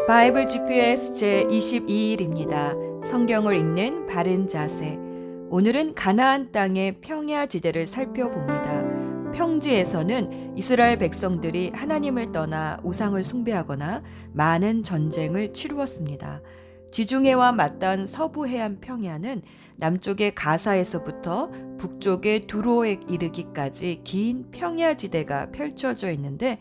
바이블 GPS 제22일입니다. 성경을 읽는 바른 자세. 오늘은 가나안 땅의 평야지대를 살펴봅니다. 평지에서는 이스라엘 백성들이 하나님을 떠나 우상을 숭배하거나 많은 전쟁을 치루었습니다. 지중해와 맞닿은 서부 해안 평야는 남쪽의 가사에서부터 북쪽의 두로에 이르기까지 긴 평야지대가 펼쳐져 있는데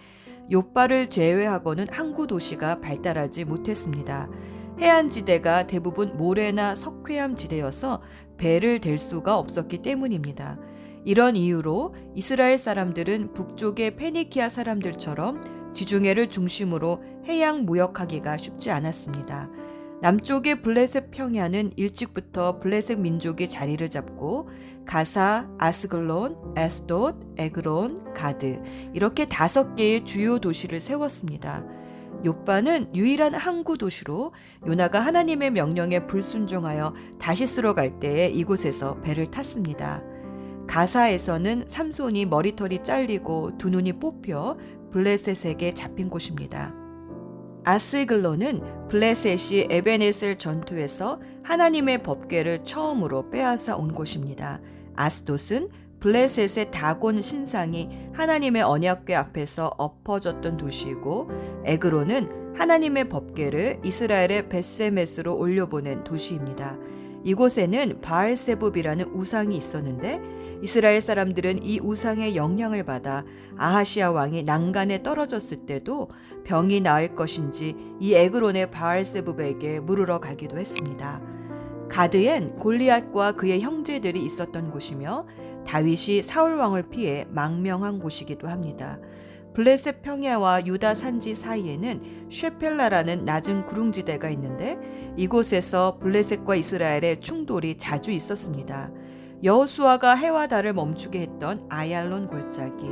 욥바를 제외하고는 항구 도시가 발달하지 못했습니다. 해안지대가 대부분 모래나 석회암 지대여서 배를 댈 수가 없었기 때문입니다. 이런 이유로 이스라엘 사람들은 북쪽의 페니키아 사람들처럼 지중해를 중심으로 해양 무역하기가 쉽지 않았습니다. 남쪽의 블레셋 평야는 일찍부터 블레셋 민족이 자리를 잡고 가사, 아스글론, 에스돗, 에그론, 가드 이렇게 5개의 주요 도시를 세웠습니다. 욥바는 유일한 항구 도시로 요나가 하나님의 명령에 불순종하여 다시스로 갈 때에 이곳에서 배를 탔습니다. 가사에서는 삼손이 머리털이 잘리고 두 눈이 뽑혀 블레셋에게 잡힌 곳입니다. 아스글론은 블레셋이 에베네셀 전투에서 하나님의 법궤를 처음으로 빼앗아 온 곳입니다. 아스돗은 블레셋의 다곤 신상이 하나님의 언약궤 앞에서 엎어졌던 도시이고, 에그론은 하나님의 법궤를 이스라엘의 벳세메스로 올려보낸 도시입니다. 이곳에는 바알세붑이라는 우상이 있었는데 이스라엘 사람들은 이 우상의 영향을 받아 아하시아 왕이 난간에 떨어졌을 때도 병이 나을 것인지 이 에그론의 바알세붑에게 물으러 가기도 했습니다. 가드엔 골리앗과 그의 형제들이 있었던 곳이며 다윗이 사울 왕을 피해 망명한 곳이기도 합니다. 블레셋 평야와 유다 산지 사이에는 쉐펠라라는 낮은 구릉지대가 있는데 이곳에서 블레셋과 이스라엘의 충돌이 자주 있었습니다. 여호수아가 해와 달을 멈추게 했던 아얄론 골짜기,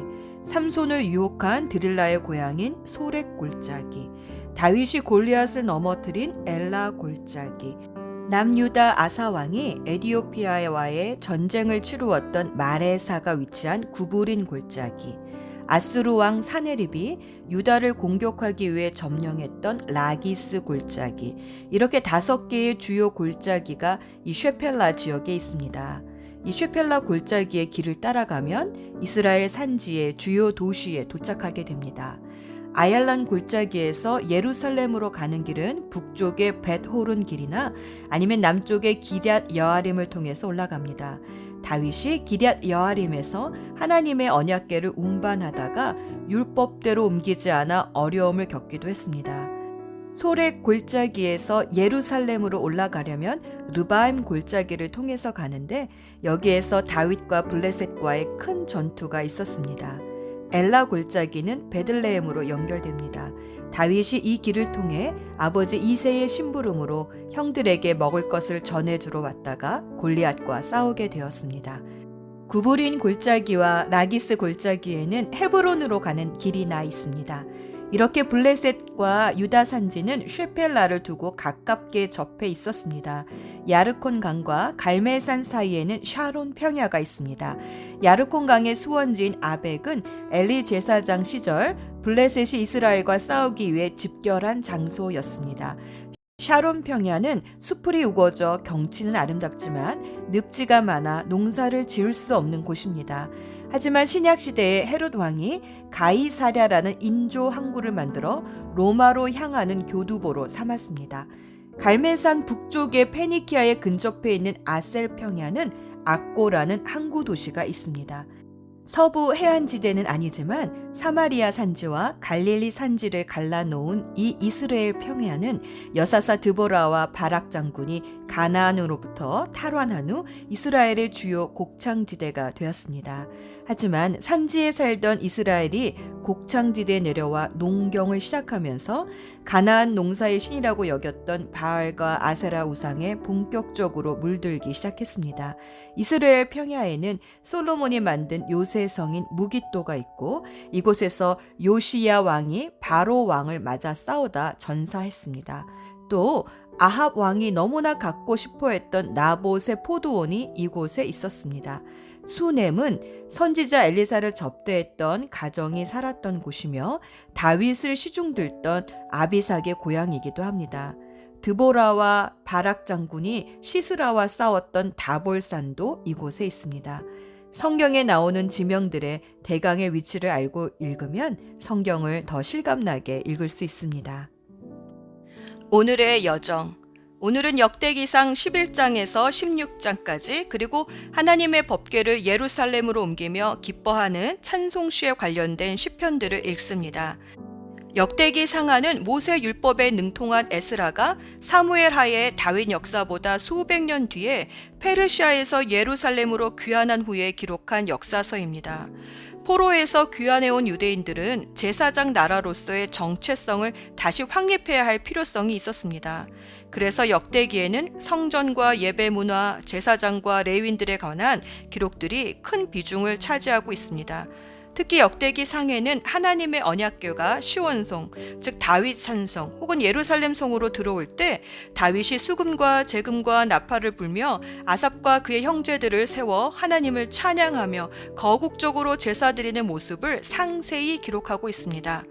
삼손을 유혹한 드릴라의 고향인 소렉 골짜기, 다윗이 골리앗을 넘어뜨린 엘라 골짜기, 남유다 아사 왕이 에디오피아와의 전쟁을 치루었던 마레사가 위치한 구브린 골짜기, 아수르 왕 사네립이 유다를 공격하기 위해 점령했던 라기스 골짜기, 이렇게 5개의 주요 골짜기가 이 쉐펠라 지역에 있습니다. 이 쉐펠라 골짜기의 길을 따라가면 이스라엘 산지의 주요 도시에 도착하게 됩니다. 아얄란 골짜기에서 예루살렘으로 가는 길은 북쪽의 벳호른 길이나 아니면 남쪽의 기럇 여아림을 통해서 올라갑니다. 다윗이 기럇 여아림에서 하나님의 언약궤를 운반하다가 율법대로 옮기지 않아 어려움을 겪기도 했습니다. 소렉 골짜기에서 예루살렘으로 올라가려면 르바임 골짜기를 통해서 가는데 여기에서 다윗과 블레셋과의 큰 전투가 있었습니다. 엘라 골짜기는 베들레헴으로 연결됩니다. 다윗이 이 길을 통해 아버지 이새의 심부름으로 형들에게 먹을 것을 전해주러 왔다가 골리앗과 싸우게 되었습니다. 구브린 골짜기와 라기스 골짜기에는 헤브론으로 가는 길이 나 있습니다. 이렇게 블레셋과 유다 산지는 쉐펠라를 두고 가깝게 접해 있었습니다. 야르콘 강과 갈멜산 사이에는 샤론 평야가 있습니다. 야르콘 강의 수원지인 아벡은 엘리 제사장 시절 블레셋이 이스라엘과 싸우기 위해 집결한 장소였습니다. 샤론 평야는 수풀이 우거져 경치는 아름답지만 늪지가 많아 농사를 지을 수 없는 곳입니다. 하지만 신약시대에 헤롯 왕이 가이사랴라는 인조 항구를 만들어 로마로 향하는 교두보로 삼았습니다. 갈멜산 북쪽의 페니키아에 근접해 있는 아셀 평야는 악고라는 항구 도시가 있습니다. 서부 해안지대는 아니지만 사마리아 산지와 갈릴리 산지를 갈라놓은 이 이스라엘 평야는 여사사 드보라와 바락 장군이 가나안으로부터 탈환한 후 이스라엘의 주요 곡창지대가 되었습니다. 하지만 산지에 살던 이스라엘이 곡창지대에 내려와 농경을 시작하면서 가나안 농사의 신이라고 여겼던 바알과 아세라 우상에 본격적으로 물들기 시작했습니다. 이스라엘 평야에는 솔로몬이 만든 요새 성인 무깃도가 있고 이곳에서 요시야 왕이 바로 왕을 맞아 싸우다 전사했습니다. 또 아합 왕이 너무나 갖고 싶어 했던 나봇의 포도원이 이곳에 있었습니다. 수넴은 선지자 엘리사를 접대했던 가정이 살았던 곳이며 다윗을 시중들던 아비삭의 고향이기도 합니다. 드보라와 바락 장군이 시스라와 싸웠던 다볼산도 이곳에 있습니다. 성경에 나오는 지명들의 대강의 위치를 알고 읽으면 성경을 더 실감나게 읽을 수 있습니다. 오늘의 여정. 오늘은 역대기상 11장에서 16장까지 그리고 하나님의 법궤를 예루살렘으로 옮기며 기뻐하는 찬송시에 관련된 시편들을 읽습니다. 역대기 상하는 모세 율법에 능통한 에스라가 사무엘 하에 다윗 역사보다 수백 년 뒤에 페르시아에서 예루살렘으로 귀환한 후에 기록한 역사서입니다. 포로에서 귀환해온 유대인들은 제사장 나라로서의 정체성을 다시 확립해야 할 필요성이 있었습니다. 그래서 역대기에는 성전과 예배 문화, 제사장과 레위인들에 관한 기록들이 큰 비중을 차지하고 있습니다. 특히 역대기 상에는 하나님의 언약궤가 시원성, 즉 다윗 산성 혹은 예루살렘 성으로 들어올 때 다윗이 수금과 제금과 나팔을 불며 아삽과 그의 형제들을 세워 하나님을 찬양하며 거국적으로 제사 드리는 모습을 상세히 기록하고 있습니다.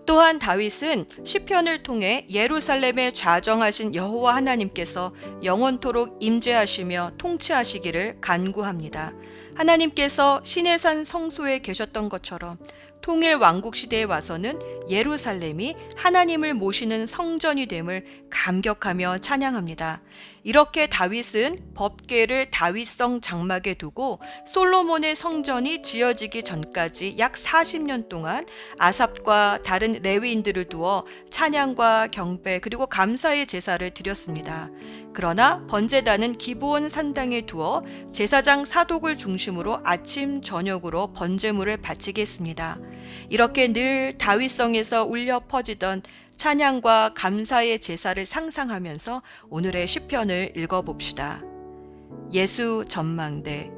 또한 다윗은 시편을 통해 예루살렘에 좌정하신 여호와 하나님께서 영원토록 임재하시며 통치하시기를 간구합니다. 하나님께서 시내산 성소에 계셨던 것처럼 통일 왕국 시대에 와서는 예루살렘이 하나님을 모시는 성전이 됨을 감격하며 찬양합니다. 이렇게 다윗은 법궤를 다윗성 장막에 두고 솔로몬의 성전이 지어지기 전까지 약 40년 동안 아삽과 다른 레위인들을 두어 찬양과 경배 그리고 감사의 제사를 드렸습니다. 그러나 번제단은 기브온 산당에 두어 제사장 사독을 중심으로 아침 저녁으로 번제물을 바치게 했습니다. 이렇게 늘 다윗성에서 울려 퍼지던 찬양과 감사의 제사를 상상하면서 오늘의 시편을 읽어봅시다. 예수 전망대.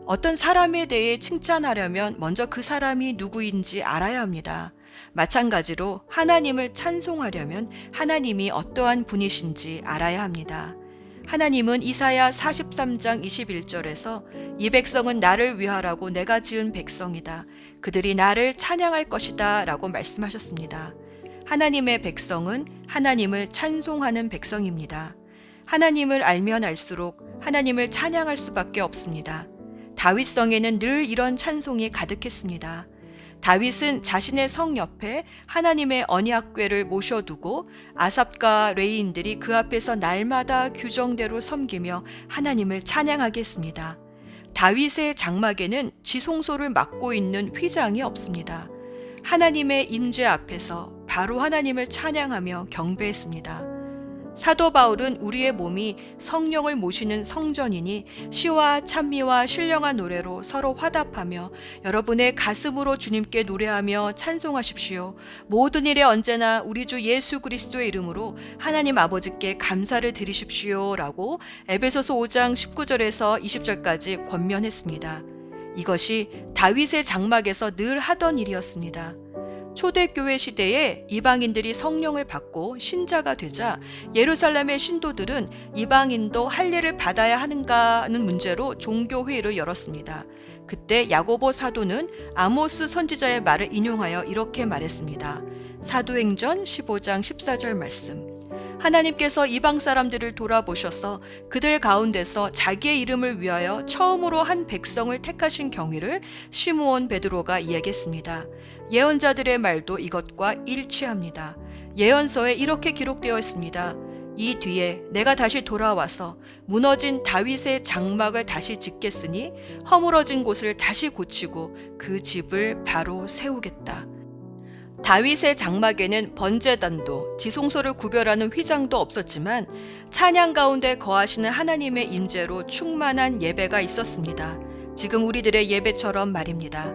어떤 사람에 대해 칭찬하려면 먼저 그 사람이 누구인지 알아야 합니다. 마찬가지로 하나님을 찬송하려면 하나님이 어떠한 분이신지 알아야 합니다. 하나님은 이사야 43장 21절에서 이 백성은 나를 위하라고 내가 지은 백성이다. 그들이 나를 찬양할 것이다 라고 말씀하셨습니다. 하나님의 백성은 하나님을 찬송하는 백성입니다. 하나님을 알면 알수록 하나님을 찬양할 수밖에 없습니다. 다윗성에는 늘 이런 찬송이 가득했습니다. 다윗은 자신의 성 옆에 하나님의 언약궤를 모셔두고 아삽과 레위인들이 그 앞에서 날마다 규정대로 섬기며 하나님을 찬양하게 했습니다. 다윗의 장막에는 지성소를 맡고 있는 휘장이 없습니다. 하나님의 임재 앞에서 바로 하나님을 찬양하며 경배했습니다. 사도 바울은 우리의 몸이 성령을 모시는 성전이니 시와 찬미와 신령한 노래로 서로 화답하며 여러분의 가슴으로 주님께 노래하며 찬송하십시오. 모든 일에 언제나 우리 주 예수 그리스도의 이름으로 하나님 아버지께 감사를 드리십시오 라고 에베소서 5장 19절에서 20절까지 권면했습니다. 이것이 다윗의 장막에서 늘 하던 일이었습니다. 초대교회 시대에 이방인들이 성령을 받고 신자가 되자 예루살렘의 신도들은 이방인도 할례를 받아야 하는가는 문제로 종교회의를 열었습니다. 그때 야고보 사도는 아모스 선지자의 말을 인용하여 이렇게 말했습니다. 사도행전 15장 14절 말씀. 하나님께서 이방 사람들을 돌아보셔서 그들 가운데서 자기의 이름을 위하여 처음으로 한 백성을 택하신 경위를 시므온 베드로가 이야기했습니다. 예언자들의 말도 이것과 일치합니다. 예언서에 이렇게 기록되어 있습니다. 이 뒤에 내가 다시 돌아와서 무너진 다윗의 장막을 다시 짓겠으니 허물어진 곳을 다시 고치고 그 집을 바로 세우겠다. 다윗의 장막에는 번제단도 지성소를 구별하는 휘장도 없었지만 찬양 가운데 거하시는 하나님의 임재로 충만한 예배가 있었습니다. 지금 우리들의 예배처럼 말입니다.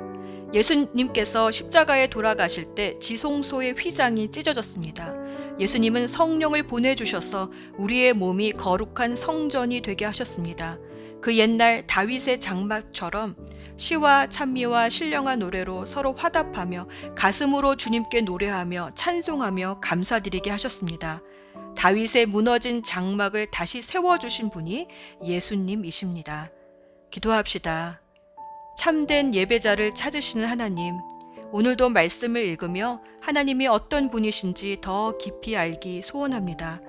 예수님께서 십자가에 돌아가실 때 지성소의 휘장이 찢어졌습니다. 예수님은 성령을 보내주셔서 우리의 몸이 거룩한 성전이 되게 하셨습니다. 그 옛날 다윗의 장막처럼 시와 찬미와 신령한 노래로 서로 화답하며 가슴으로 주님께 노래하며 찬송하며 감사드리게 하셨습니다. 다윗의 무너진 장막을 다시 세워주신 분이 예수님이십니다. 기도합시다. 참된 예배자를 찾으시는 하나님, 오늘도 말씀을 읽으며 하나님이 어떤 분이신지 더 깊이 알기 소원합니다.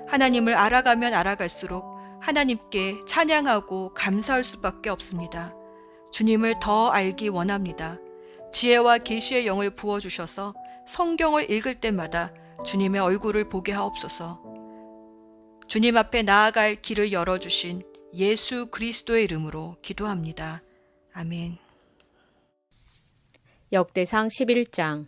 하나님을 알아가면 알아갈수록 하나님께 찬양하고 감사할 수밖에 없습니다. 주님을 더 알기 원합니다. 지혜와 계시의 영을 부어주셔서 성경을 읽을 때마다 주님의 얼굴을 보게 하옵소서. 주님 앞에 나아갈 길을 열어주신 예수 그리스도의 이름으로 기도합니다. 아멘. 역대상 11장.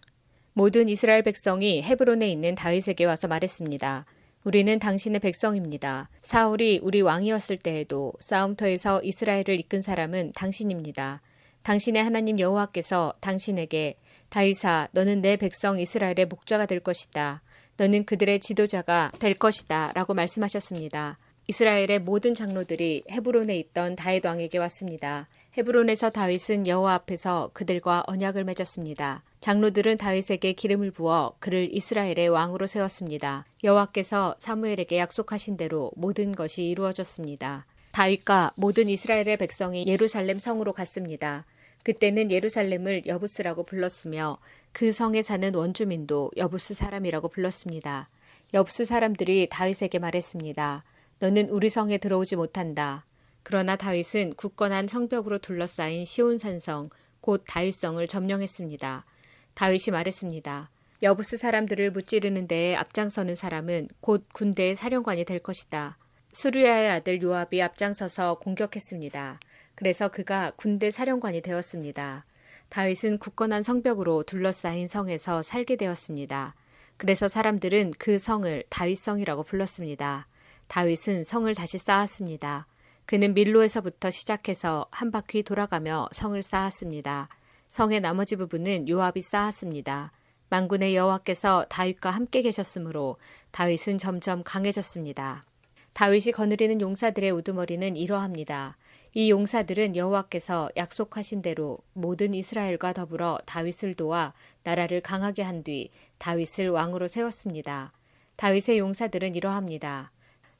모든 이스라엘 백성이 헤브론에 있는 다윗에게 와서 말했습니다. 우리는 당신의 백성입니다. 사울이 우리 왕이었을 때에도 싸움터에서 이스라엘을 이끈 사람은 당신입니다. 당신의 하나님 여호와께서 당신에게 다윗아, 너는 내 백성 이스라엘의 목자가 될 것이다. 너는 그들의 지도자가 될 것이다. 라고 말씀하셨습니다. 이스라엘의 모든 장로들이 헤브론에 있던 다윗 왕에게 왔습니다. 헤브론에서 다윗은 여호와 앞에서 그들과 언약을 맺었습니다. 장로들은 다윗에게 기름을 부어 그를 이스라엘의 왕으로 세웠습니다. 여호와께서 사무엘에게 약속하신 대로 모든 것이 이루어졌습니다. 다윗과 모든 이스라엘의 백성이 예루살렘 성으로 갔습니다. 그때는 예루살렘을 여부스라고 불렀으며 그 성에 사는 원주민도 여부스 사람이라고 불렀습니다. 여부스 사람들이 다윗에게 말했습니다. 너는 우리 성에 들어오지 못한다. 그러나 다윗은 굳건한 성벽으로 둘러싸인 시온산성, 곧 다윗성을 점령했습니다. 다윗이 말했습니다. 여부스 사람들을 무찌르는 데에 앞장서는 사람은 곧 군대의 사령관이 될 것이다. 수르야의 아들 요압이 앞장서서 공격했습니다. 그래서 그가 군대 사령관이 되었습니다. 다윗은 굳건한 성벽으로 둘러싸인 성에서 살게 되었습니다. 그래서 사람들은 그 성을 다윗성이라고 불렀습니다. 다윗은 성을 다시 쌓았습니다. 그는 밀로에서부터 시작해서 한 바퀴 돌아가며 성을 쌓았습니다. 성의 나머지 부분은 요압이 쌓았습니다. 만군의 여호와께서 다윗과 함께 계셨으므로 다윗은 점점 강해졌습니다. 다윗이 거느리는 용사들의 우두머리는 이러합니다. 이 용사들은 여호와께서 약속하신 대로 모든 이스라엘과 더불어 다윗을 도와 나라를 강하게 한 뒤 다윗을 왕으로 세웠습니다. 다윗의 용사들은 이러합니다.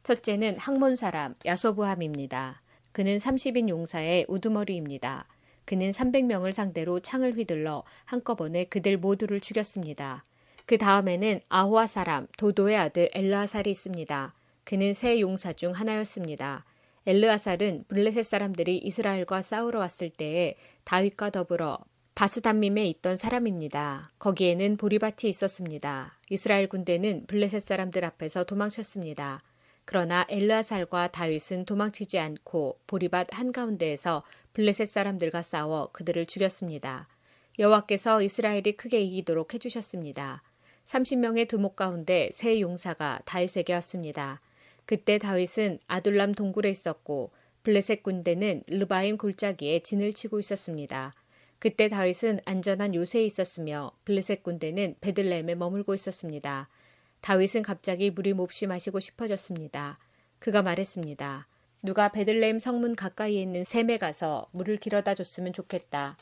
첫째는 학몬 사람 야소부함입니다. 그는 30인 용사의 우두머리입니다. 그는 300명을 상대로 창을 휘둘러 한꺼번에 그들 모두를 죽였습니다. 그 다음에는 아호아 사람 도도의 아들 엘르아살이 있습니다. 그는 세 용사 중 하나였습니다. 엘르아살은 블레셋 사람들이 이스라엘과 싸우러 왔을 때에 다윗과 더불어 바스담밈에 있던 사람입니다. 거기에는 보리밭이 있었습니다. 이스라엘 군대는 블레셋 사람들 앞에서 도망쳤습니다. 그러나 엘르아살과 다윗은 도망치지 않고 보리밭 한가운데에서 블레셋 사람들과 싸워 그들을 죽였습니다. 여호와께서 이스라엘이 크게 이기도록 해주셨습니다. 30명의 두목 가운데 세 용사가 다윗에게 왔습니다. 그때 다윗은 아둘람 동굴에 있었고 블레셋 군대는 르바임 골짜기에 진을 치고 있었습니다. 그때 다윗은 안전한 요새에 있었으며 블레셋 군대는 베들레헴에 머물고 있었습니다. 다윗은 갑자기 물이 몹시 마시고 싶어졌습니다. 그가 말했습니다. 누가 베들레헴 성문 가까이에 있는 샘에 가서 물을 길어다 줬으면 좋겠다.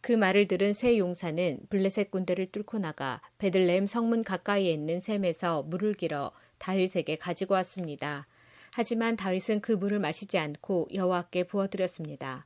그 말을 들은 세 용사는 블레셋 군대를 뚫고 나가 베들레헴 성문 가까이에 있는 샘에서 물을 길어 다윗에게 가지고 왔습니다. 하지만 다윗은 그 물을 마시지 않고 여호와께 부어드렸습니다.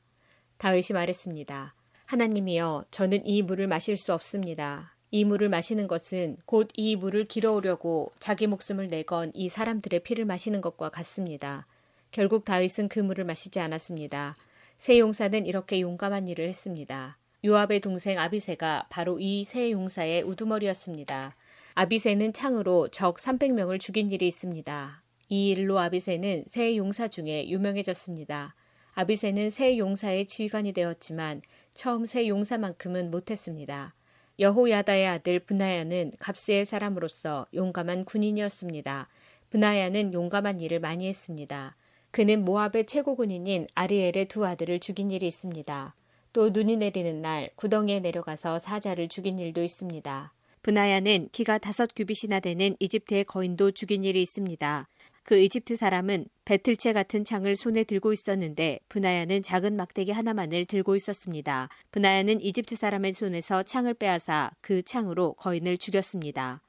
다윗이 말했습니다. 하나님이여, 저는 이 물을 마실 수 없습니다. 이 물을 마시는 것은 곧 이 물을 길어오려고 자기 목숨을 내건 이 사람들의 피를 마시는 것과 같습니다. 결국 다윗은 그 물을 마시지 않았습니다. 세 용사는 이렇게 용감한 일을 했습니다. 요압의 동생 아비새가 바로 이 세 용사의 우두머리였습니다. 아비새는 창으로 적 300명을 죽인 일이 있습니다. 이 일로 아비새는 세 용사 중에 유명해졌습니다. 아비새는 세 용사의 지휘관이 되었지만 처음 세 용사만큼은 못했습니다. 여호야다의 아들 브나야는 갑스엘 사람으로서 용감한 군인이었습니다. 브나야는 용감한 일을 많이 했습니다. 그는 모압의 최고 군인인 아리엘의 두 아들을 죽인 일이 있습니다. 또 눈이 내리는 날 구덩이에 내려가서 사자를 죽인 일도 있습니다. 브나야는 키가 5규빗이나 되는 이집트의 거인도 죽인 일이 있습니다. 그 이집트 사람은 배틀채 같은 창을 손에 들고 있었는데 브나야는 작은 막대기 하나만을 들고 있었습니다. 브나야는 이집트 사람의 손에서 창을 빼앗아 그 창으로 거인을 죽였습니다.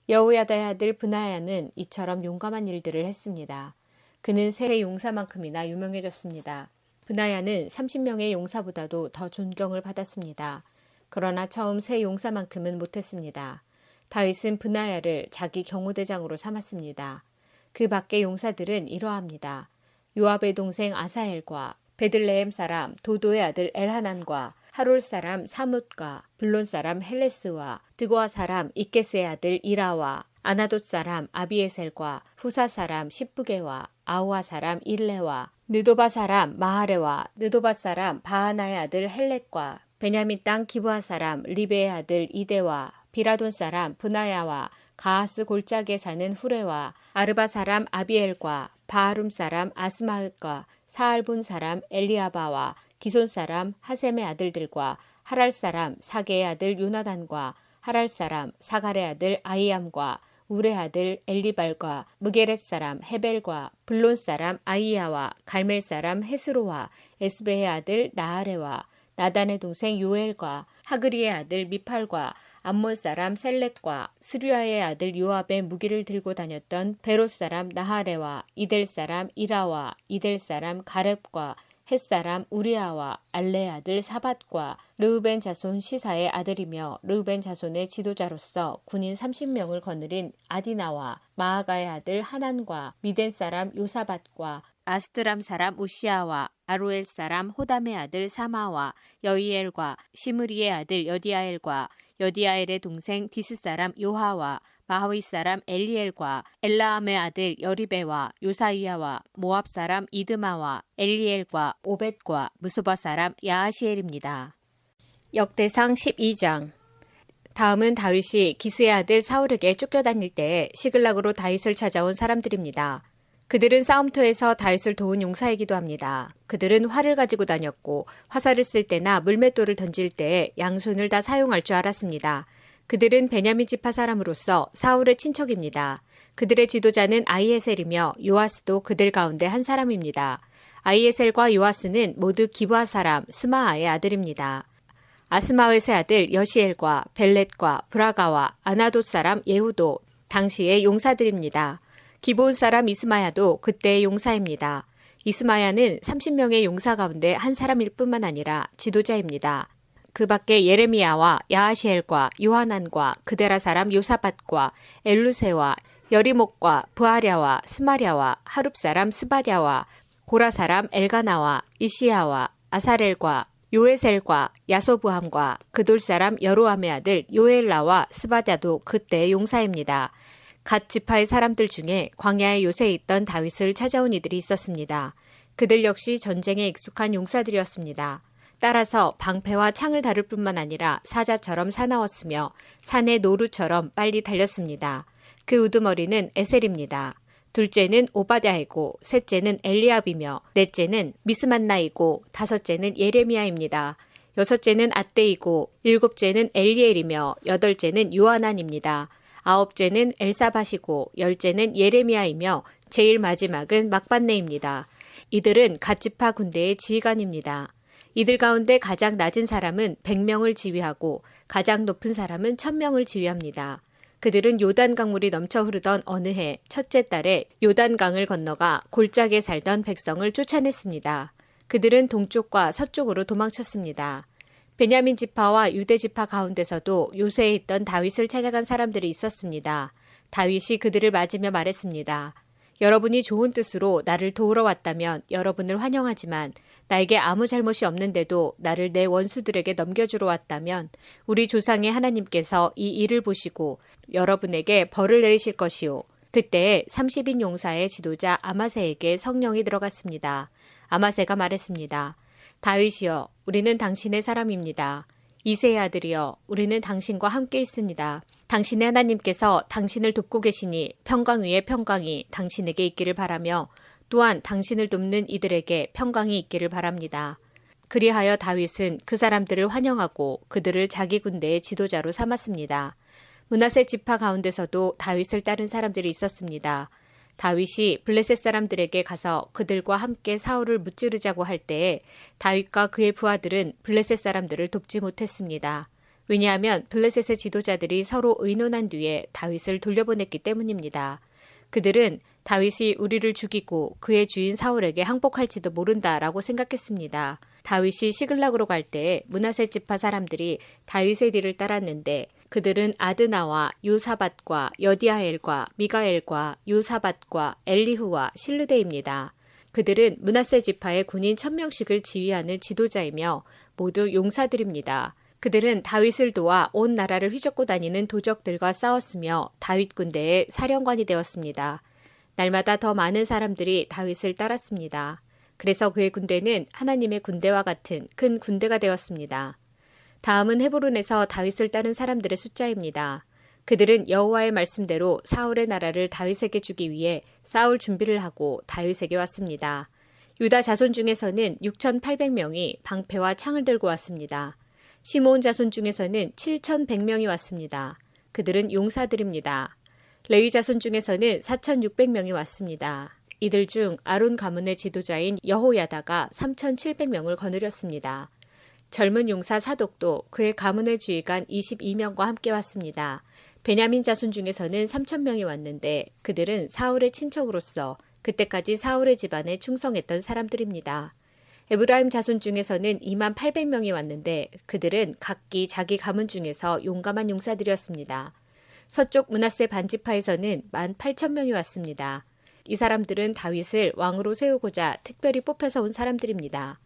여호야다의 아들 브나야는 이처럼 용감한 일들을 했습니다. 그는 세 용사만큼이나 유명해졌습니다. 브나야는 30명의 용사보다도 더 존경을 받았습니다. 그러나 처음 세 용사만큼은 못했습니다. 다윗은 브나야를 자기 경호대장으로 삼았습니다. 그 밖의 용사들은 이러합니다. 요압의 동생 아사엘과 베들레헴 사람 도도의 아들 엘하난과 하롤 사람 사뭇과 블론 사람 헬레스와 드고아 사람 이케스의 아들 이라와 아나돗 사람 아비에셀과 후사 사람 십부게와 아우아 사람 일레와 느도바 사람 마하레와 느도바 사람 바하나의 아들 헬렉과 베냐민 땅 기브아 사람 리베의 아들 이데와 비라돈 사람 브나야와 가하스 골짜기에 사는 후레와 아르바 사람 아비엘과 바하룸 사람 아스마읒과 사알본 사람 엘리아바와 기손 사람 하셈의 아들들과 하랄 사람 사게의 아들 요나단과 하랄 사람 사갈의 아들 아이암과 우레 아들 엘리발과 무게렛 사람 헤벨과 블론 사람 아이야와 갈멜 사람 헤스로와 에스베의 아들 나아레와 나단의 동생 요엘과 하그리의 아들 미팔과 암몬 사람 셀렉과 스류아의 아들 요압의 무기를 들고 다녔던 베롯 사람 나하레와 이델 사람 이라와 이델 사람 가렙과 헷 사람 우리아와 알레의 아들 사밧과 르우벤 자손 시사의 아들이며 르우벤 자손의 지도자로서 군인 30명을 거느린 아디나와 마아가의 아들 하난과 미덴 사람 요사밧과 아스드람 사람 우시아와 아로엘 사람 호담의 아들 사마와 여이엘과 시므리의 아들 여디아엘과 여디아엘의 동생 디스 사람 요하와 마하위 사람 엘리엘과 엘라암의 아들 여리베와 요사이야와 모압 사람 이드마와 엘리엘과 오벳과 무소바 사람 야하시엘입니다. 역대상 12장. 다음은 다윗이 기스의 아들 사울에게 쫓겨다닐 때 시글락으로 다윗을 찾아온 사람들입니다. 그들은 싸움터에서 다윗을 도운 용사이기도 합니다. 그들은 활을 가지고 다녔고 화살을 쓸 때나 물맷돌을 던질 때 양손을 다 사용할 줄 알았습니다. 그들은 베냐민 지파 사람으로서 사울의 친척입니다. 그들의 지도자는 아히에셀이며 요아스도 그들 가운데 한 사람입니다. 아히에셀과 요아스는 모두 기브아 사람 스마아의 아들입니다. 아스마웻의 아들 여시엘과 벨렛과 브라가와 아나돗 사람 예후도 당시의 용사들입니다. 기브온 사람 이스마야도 그때의 용사입니다. 이스마야는 30명의 용사 가운데 한 사람일 뿐만 아니라 지도자입니다. 그 밖에 예레미야와 야하시엘과 요하난과 그데라 사람 요사밧과 엘루세와 여리목과 부하랴와 스마랴와 하룹 사람 스바랴와 고라 사람 엘가나와 이시야와 아사렐과 요에셀과 야소부함과 그돌 사람 여로함의 아들 요엘라와 스바랴도 그때의 용사입니다. 갓 지파의 사람들 중에 광야의 요새에 있던 다윗을 찾아온 이들이 있었습니다. 그들 역시 전쟁에 익숙한 용사들이었습니다. 따라서 방패와 창을 다룰 뿐만 아니라 사자처럼 사나웠으며 산의 노루처럼 빨리 달렸습니다. 그 우두머리는 에셀입니다. 둘째는 오바댜이고 셋째는 엘리압이며 넷째는 미스만나이고 다섯째는 예레미야입니다. 여섯째는 앗데이고 일곱째는 엘리엘이며 여덟째는 요하난입니다. 아홉째는 엘사밧이고 열째는 예레미야이며 제일 마지막은 막반네입니다. 이들은 갓지파 군대의 지휘관입니다. 이들 가운데 가장 낮은 사람은 100명을 지휘하고 가장 높은 사람은 1000명을 지휘합니다. 그들은 요단 강물이 넘쳐 흐르던 어느 해 첫째 달에 요단강을 건너가 골짜기에 살던 백성을 쫓아냈습니다. 그들은 동쪽과 서쪽으로 도망쳤습니다. 베냐민 지파와 유대 지파 가운데서도 요새에 있던 다윗을 찾아간 사람들이 있었습니다. 다윗이 그들을 맞으며 말했습니다. 여러분이 좋은 뜻으로 나를 도우러 왔다면 여러분을 환영하지만 나에게 아무 잘못이 없는데도 나를 내 원수들에게 넘겨주러 왔다면 우리 조상의 하나님께서 이 일을 보시고 여러분에게 벌을 내리실 것이요. 그때에 30인 용사의 지도자 아마세에게 성령이 들어갔습니다. 아마세가 말했습니다. 다윗이여, 우리는 당신의 사람입니다. 이새의 아들이여, 우리는 당신과 함께 있습니다. 당신의 하나님께서 당신을 돕고 계시니 평강 위에 평강이 당신에게 있기를 바라며 또한 당신을 돕는 이들에게 평강이 있기를 바랍니다. 그리하여 다윗은 그 사람들을 환영하고 그들을 자기 군대의 지도자로 삼았습니다. 므낫세 지파 가운데서도 다윗을 따른 사람들이 있었습니다. 다윗이 블레셋 사람들에게 가서 그들과 함께 사울을 무찌르자고 할 때에 다윗과 그의 부하들은 블레셋 사람들을 돕지 못했습니다. 왜냐하면 블레셋의 지도자들이 서로 의논한 뒤에 다윗을 돌려보냈기 때문입니다. 그들은 다윗이 우리를 죽이고 그의 주인 사울에게 항복할지도 모른다라고 생각했습니다. 다윗이 시글락으로 갈 때 므낫세 지파 사람들이 다윗의 뒤를 따랐는데 그들은 아드나와 요사밧과 여디아엘과 미가엘과 요사밧과 엘리후와 실르데입니다. 그들은 므낫세 지파의 군인 1000명씩을 지휘하는 지도자이며 모두 용사들입니다. 그들은 다윗을 도와 온 나라를 휘젓고 다니는 도적들과 싸웠으며 다윗 군대의 사령관이 되었습니다. 날마다 더 많은 사람들이 다윗을 따랐습니다. 그래서 그의 군대는 하나님의 군대와 같은 큰 군대가 되었습니다. 다음은 헤브론에서 다윗을 따른 사람들의 숫자입니다. 그들은 여호와의 말씀대로 사울의 나라를 다윗에게 주기 위해 싸울 준비를 하고 다윗에게 왔습니다. 유다 자손 중에서는 6,800명이 방패와 창을 들고 왔습니다. 시므온 자손 중에서는 7,100명이 왔습니다. 그들은 용사들입니다. 레위 자손 중에서는 4,600명이 왔습니다. 이들 중 아론 가문의 지도자인 여호야다가 3,700명을 거느렸습니다. 젊은 용사 사독도 그의 가문의 지휘관 22명과 함께 왔습니다. 베냐민 자손 중에서는 3,000명이 왔는데 그들은 사울의 친척으로서 그때까지 사울의 집안에 충성했던 사람들입니다. 에브라임 자손 중에서는 28,000명이 왔는데 그들은 각기 자기 가문 중에서 용감한 용사들이었습니다. 서쪽 므낫세 반지파에서는 18,000명이 왔습니다. 이 사람들은 다윗을 왕으로 세우고자 특별히 뽑혀서 온 사람들입니다.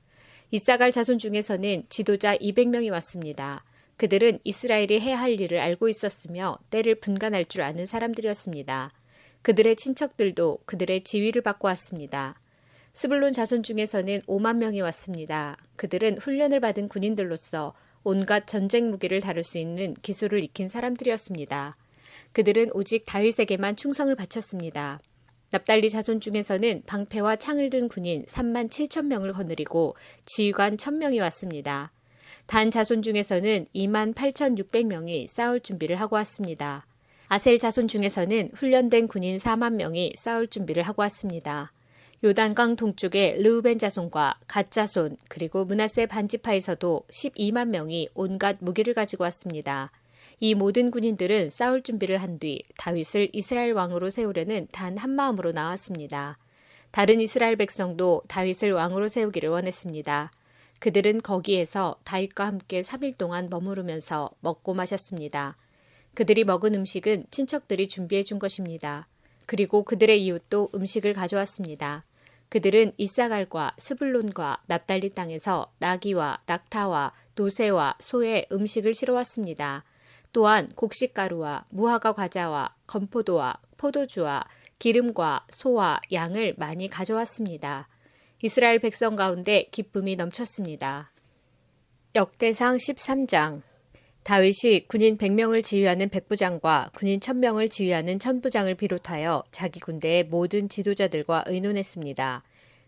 이사갈 자손 중에서는 지도자 200명이 왔습니다. 그들은 이스라엘이 해야 할 일을 알고 있었으며 때를 분간할 줄 아는 사람들이었습니다. 그들의 친척들도 그들의 지휘를 받고 왔습니다. 스불론 자손 중에서는 5만 명이 왔습니다. 그들은 훈련을 받은 군인들로서 온갖 전쟁 무기를 다룰 수 있는 기술을 익힌 사람들이었습니다. 그들은 오직 다윗에게만 충성을 바쳤습니다. 납달리 자손 중에서는 방패와 창을 든 군인 37,000명을 거느리고 지휘관 1,000명이 왔습니다. 단 자손 중에서는 28,600명이 싸울 준비를 하고 왔습니다. 아셀 자손 중에서는 훈련된 군인 4만 명이 싸울 준비를 하고 왔습니다. 요단강 동쪽의 르우벤 자손과 갓 자손 그리고 므낫세 반지파에서도 12만 명이 온갖 무기를 가지고 왔습니다. 이 모든 군인들은 싸울 준비를 한 뒤 다윗을 이스라엘 왕으로 세우려는 단 한 마음으로 나왔습니다. 다른 이스라엘 백성도 다윗을 왕으로 세우기를 원했습니다. 그들은 거기에서 다윗과 함께 3일 동안 머무르면서 먹고 마셨습니다. 그들이 먹은 음식은 친척들이 준비해 준 것입니다. 그리고 그들의 이웃도 음식을 가져왔습니다. 그들은 이사갈과 스불론과 납달리 땅에서 나귀와 낙타와 노새와 소의 음식을 실어왔습니다. 또한 곡식가루와 무화과 과자와 건포도와 포도주와 기름과 소와 양을 많이 가져왔습니다. 이스라엘 백성 가운데 기쁨이 넘쳤습니다. 역대상 13장 다윗이 군인 100명을 지휘하는 백부장과 군인 1000명을 지휘하는 천부장을 비롯하여 자기 군대의 모든 지도자들과 의논했습니다.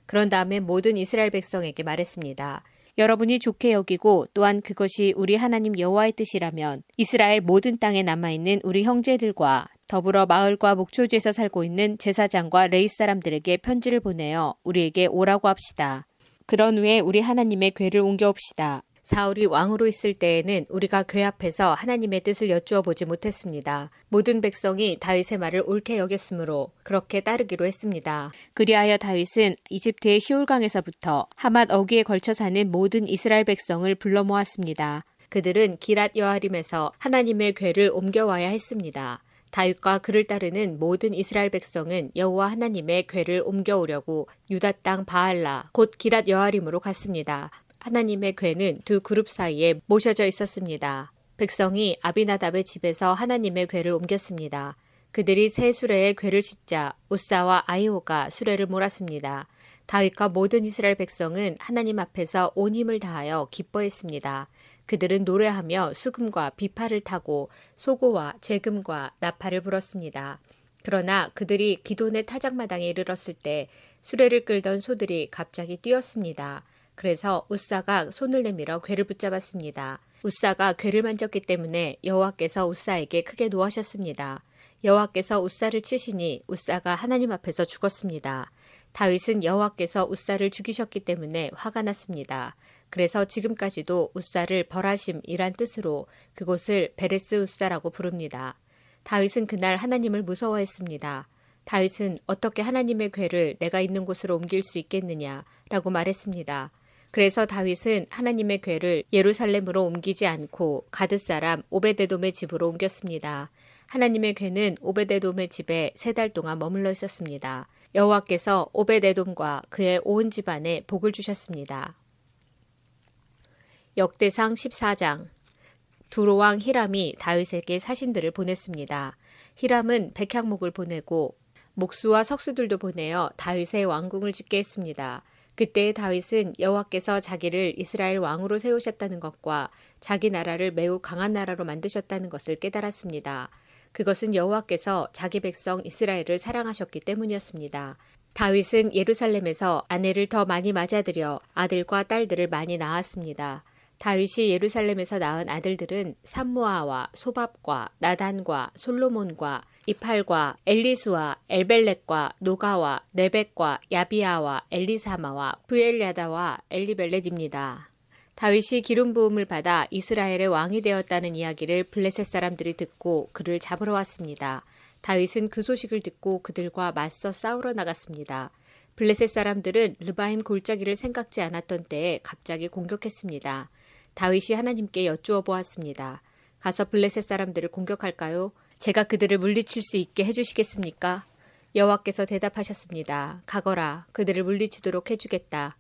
그런 다음에 모든 이스라엘 백성에게 말했습니다. 여러분이 좋게 여기고 또한 그것이 우리 하나님 여호와의 뜻이라면 이스라엘 모든 땅에 남아있는 우리 형제들과 더불어 마을과 목초지에서 살고 있는 제사장과 레위 사람들에게 편지를 보내어 우리에게 오라고 합시다. 그런 후에 우리 하나님의 궤를 옮겨옵시다. 사울이 왕으로 있을 때에는 우리가 궤 앞에서 하나님의 뜻을 여쭈어 보지 못했습니다. 모든 백성이 다윗의 말을 옳게 여겼으므로 그렇게 따르기로 했습니다. 그리하여 다윗은 이집트의 시올강에서부터 하맛 어귀에 걸쳐 사는 모든 이스라엘 백성을 불러 모았습니다. 그들은 기랏 여아림에서 하나님의 궤를 옮겨와야 했습니다. 다윗과 그를 따르는 모든 이스라엘 백성은 여호와 하나님의 궤를 옮겨오려고 유다 땅 바알라 곧 기랏 여아림으로 갔습니다. 하나님의 궤는 두 그룹 사이에 모셔져 있었습니다. 백성이 아비나답의 집에서 하나님의 궤를 옮겼습니다. 그들이 새 수레에 궤를 싣자 우사와 아이오가 수레를 몰았습니다. 다윗과 모든 이스라엘 백성은 하나님 앞에서 온 힘을 다하여 기뻐했습니다. 그들은 노래하며 수금과 비파를 타고 소고와 제금과 나팔을 불었습니다. 그러나 그들이 기돈의 타작마당에 이르렀을 때 수레를 끌던 소들이 갑자기 뛰었습니다. 그래서 우사가 손을 내밀어 궤를 붙잡았습니다. 우사가 궤를 만졌기 때문에 여호와께서 우사에게 크게 노하셨습니다. 여호와께서 우사를 치시니 우사가 하나님 앞에서 죽었습니다. 다윗은 여호와께서 우사를 죽이셨기 때문에 화가 났습니다. 그래서 지금까지도 우사를 벌하심이란 뜻으로 그곳을 베레스 우사라고 부릅니다. 다윗은 그날 하나님을 무서워했습니다. 다윗은 어떻게 하나님의 궤를 내가 있는 곳으로 옮길 수 있겠느냐라고 말했습니다. 그래서 다윗은 하나님의 궤를 예루살렘으로 옮기지 않고 가드 사람 오베데돔의 집으로 옮겼습니다. 하나님의 궤는 오베데돔의 집에 3달 동안 머물러 있었습니다. 여호와께서 오베데돔과 그의 온 집안에 복을 주셨습니다. 역대상 14장. 두로왕 히람이 다윗에게 사신들을 보냈습니다. 히람은 백향목을 보내고 목수와 석수들도 보내어 다윗의 왕궁을 짓게 했습니다. 그때 다윗은 여호와께서 자기를 이스라엘 왕으로 세우셨다는 것과 자기 나라를 매우 강한 나라로 만드셨다는 것을 깨달았습니다. 그것은 여호와께서 자기 백성 이스라엘을 사랑하셨기 때문이었습니다. 다윗은 예루살렘에서 아내를 더 많이 맞아들여 아들과 딸들을 많이 낳았습니다. 다윗이 예루살렘에서 낳은 아들들은 삼무아와 소밥과 나단과 솔로몬과 이팔과 엘리수와 엘벨렛과 노가와 레벡과 야비아와 엘리사마와 브엘야다와 엘리벨렛입니다. 다윗이 기름 부음을 받아 이스라엘의 왕이 되었다는 이야기를 블레셋 사람들이 듣고 그를 잡으러 왔습니다. 다윗은 그 소식을 듣고 그들과 맞서 싸우러 나갔습니다. 블레셋 사람들은 르바임 골짜기를 생각지 않았던 때에 갑자기 공격했습니다. 다윗이 하나님께 여쭈어 보았습니다. 가서 블레셋 사람들을 공격할까요? 제가 그들을 물리칠 수 있게 해주시겠습니까? 여호와께서 대답하셨습니다. 가거라, 그들을 물리치도록 해주겠다.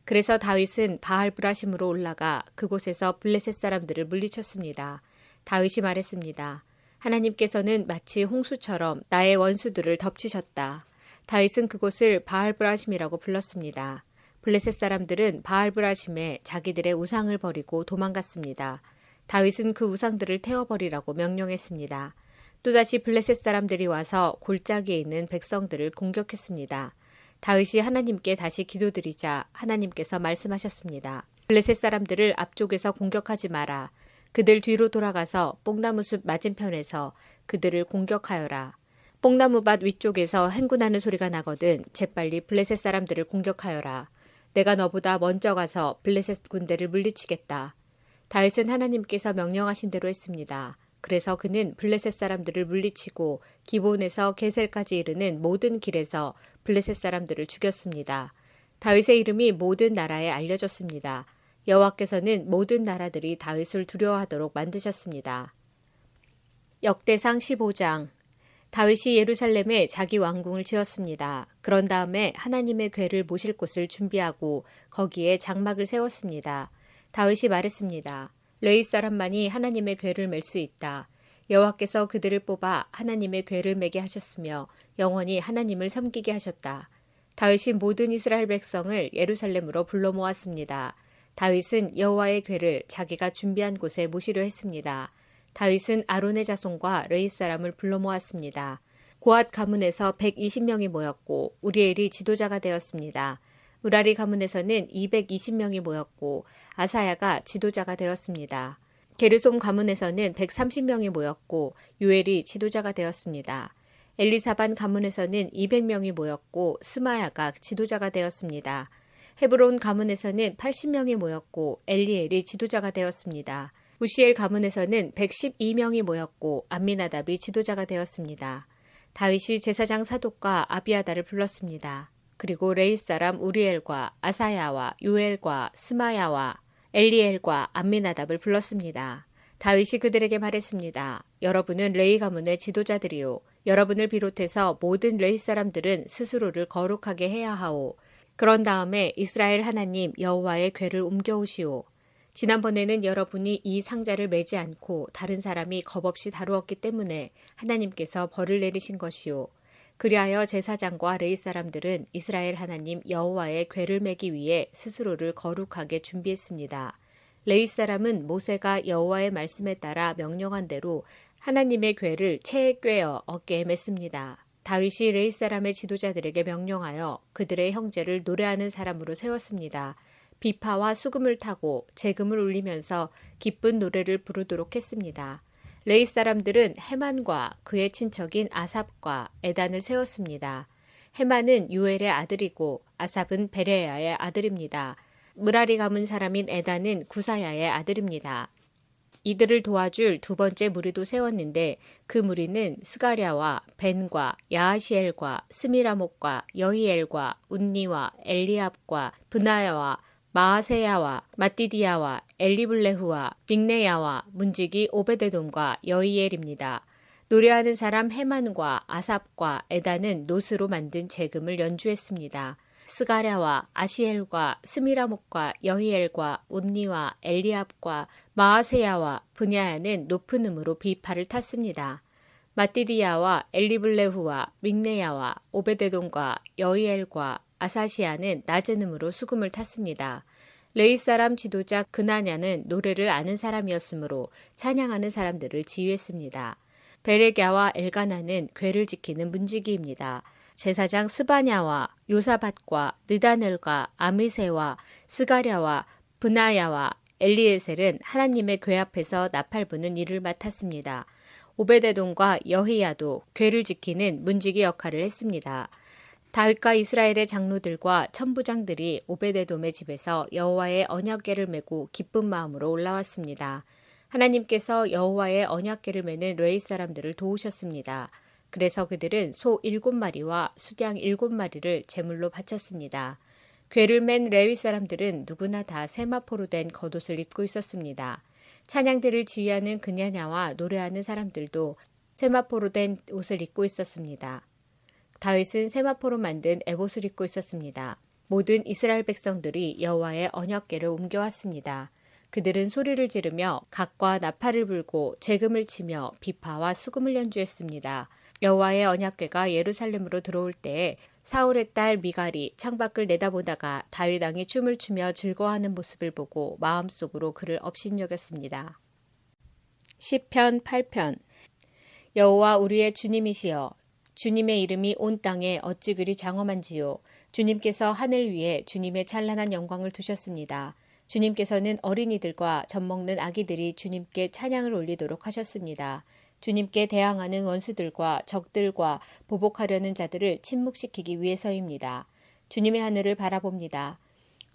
그래서 다윗은 바알브라심으로 올라가 그곳에서 블레셋 사람들을 물리쳤습니다. 다윗이 말했습니다. 하나님께서는 마치 홍수처럼 나의 원수들을 덮치셨다. 다윗은 그곳을 바알브라심이라고 불렀습니다. 블레셋 사람들은 바알브라심에 자기들의 우상을 버리고 도망갔습니다. 다윗은 그 우상들을 태워버리라고 명령했습니다. 또다시 블레셋 사람들이 와서 골짜기에 있는 백성들을 공격했습니다. 다윗이 하나님께 다시 기도드리자 하나님께서 말씀하셨습니다. 블레셋 사람들을 앞쪽에서 공격하지 마라. 그들 뒤로 돌아가서 뽕나무숲 맞은편에서 그들을 공격하여라. 뽕나무밭 위쪽에서 행군하는 소리가 나거든 재빨리 블레셋 사람들을 공격하여라. 내가 너보다 먼저 가서 블레셋 군대를 물리치겠다. 다윗은 하나님께서 명령하신 대로 했습니다. 그래서 그는 블레셋 사람들을 물리치고 기본에서 게셀까지 이르는 모든 길에서 블레셋 사람들을 죽였습니다. 다윗의 이름이 모든 나라에 알려졌습니다. 여호와께서는 모든 나라들이 다윗을 두려워하도록 만드셨습니다. 역대상 15장. 다윗이 예루살렘에 자기 왕궁을 지었습니다. 그런 다음에 하나님의 궤를 모실 곳을 준비하고 거기에 장막을 세웠습니다. 다윗이 말했습니다. 레위 사람만이 하나님의 궤를 맬 수 있다. 여호와께서 그들을 뽑아 하나님의 궤를 매게 하셨으며 영원히 하나님을 섬기게 하셨다. 다윗이 모든 이스라엘 백성을 예루살렘으로 불러 모았습니다. 다윗은 여호와의 궤를 자기가 준비한 곳에 모시려 했습니다. 다윗은 아론의 자손과 레위 사람을 불러 모았습니다. 고앗 가문에서 120명이 모였고 우리엘이 지도자가 되었습니다. 우라리 가문에서는 220명이 모였고 아사야가 지도자가 되었습니다. 게르솜 가문에서는 130명이 모였고 요엘이 지도자가 되었습니다. 엘리사반 가문에서는 200명이 모였고 스마야가 지도자가 되었습니다. 헤브론 가문에서는 80명이 모였고 엘리엘이 지도자가 되었습니다. 우시엘 가문에서는 112명이 모였고 암미나답이 지도자가 되었습니다. 다윗이 제사장 사독과 아비아다를 불렀습니다. 그리고 레위 사람 우리엘과 아사야와 요엘과 스마야와 엘리엘과 암미나답을 불렀습니다. 다윗이 그들에게 말했습니다. 여러분은 레위 가문의 지도자들이요. 여러분을 비롯해서 모든 레위 사람들은 스스로를 거룩하게 해야 하오. 그런 다음에 이스라엘 하나님 여호와의 궤를 옮겨오시오. 지난번에는 여러분이 이 상자를 매지 않고 다른 사람이 겁없이 다루었기 때문에 하나님께서 벌을 내리신 것이요. 그리하여 제사장과 레위 사람들은 이스라엘 하나님 여호와의 궤를 매기 위해 스스로를 거룩하게 준비했습니다. 레위 사람은 모세가 여호와의 말씀에 따라 명령한 대로 하나님의 궤를 채에 꿰어 어깨에 맸습니다. 다윗이 레위 사람의 지도자들에게 명령하여 그들의 형제를 노래하는 사람으로 세웠습니다. 비파와 수금을 타고 재금을 울리면서 기쁜 노래를 부르도록 했습니다. 레위 사람들은 헤만과 그의 친척인 아삽과 에단을 세웠습니다. 헤만은 요엘의 아들이고 아삽은 베레야의 아들입니다. 무라리 가문 사람인 에단은 구사야의 아들입니다. 이들을 도와줄 두 번째 무리도 세웠는데 그 무리는 스가랴와 벤과 야하시엘과 스미라목과 여히엘과 운니와 엘리압과 브나야와 마아세야와 마띠디야와 엘리블레후와 믹네야와 문지기 오베데돔과 여히엘입니다. 노래하는 사람 헤만과 아삽과 에다는 노스로 만든 제금을 연주했습니다. 스가랴와 아시엘과 스미라목과 여히엘과 운니와 엘리압과 마아세야와 브냐야는 높은 음으로 비파를 탔습니다. 마띠디야와 엘리블레후와 믹네야와 오베데돔과 여히엘과 아사시아는 낮은 음으로 수금을 탔습니다. 레위 사람 지도자 그나냐는 노래를 아는 사람이었으므로 찬양하는 사람들을 지휘했습니다. 베레갸와 엘가나는 궤를 지키는 문지기입니다. 제사장 스바냐와 요사밧과 느다넬과 아미세와 스가랴와 브나야와 엘리에셀은 하나님의 궤 앞에서 나팔 부는 일을 맡았습니다. 오베데돔과 여히야도 궤를 지키는 문지기 역할을 했습니다. 다윗과 이스라엘의 장로들과 천부장들이 오베데돔의 집에서 여호와의 언약궤를 메고 기쁜 마음으로 올라왔습니다. 하나님께서 여호와의 언약궤를 메는 레위 사람들을 도우셨습니다. 그래서 그들은 소 7마리와 수양 7마리를 제물로 바쳤습니다. 궤를 맨 레위 사람들은 누구나 다 세마포로 된 겉옷을 입고 있었습니다. 찬양대를 지휘하는 그냐냐와 노래하는 사람들도 세마포로 된 옷을 입고 있었습니다. 다윗은 세마포로 만든 에봇을 입고 있었습니다. 모든 이스라엘 백성들이 여호와의 언약궤를 옮겨왔습니다. 그들은 소리를 지르며 각과 나팔을 불고 제금을 치며 비파와 수금을 연주했습니다. 여호와의 언약궤가 예루살렘으로 들어올 때에 사울의 딸 미갈이 창밖을 내다보다가 다윗 왕이 춤을 추며 즐거워하는 모습을 보고 마음속으로 그를 업신여겼습니다. 시편 8편. 여호와 우리의 주님이시여, 주님의 이름이 온 땅에 어찌 그리 장엄한지요. 주님께서 하늘 위에 주님의 찬란한 영광을 두셨습니다. 주님께서는 어린이들과 젖먹는 아기들이 주님께 찬양을 올리도록 하셨습니다. 주님께 대항하는 원수들과 적들과 보복하려는 자들을 침묵시키기 위해서입니다. 주님의 하늘을 바라봅니다.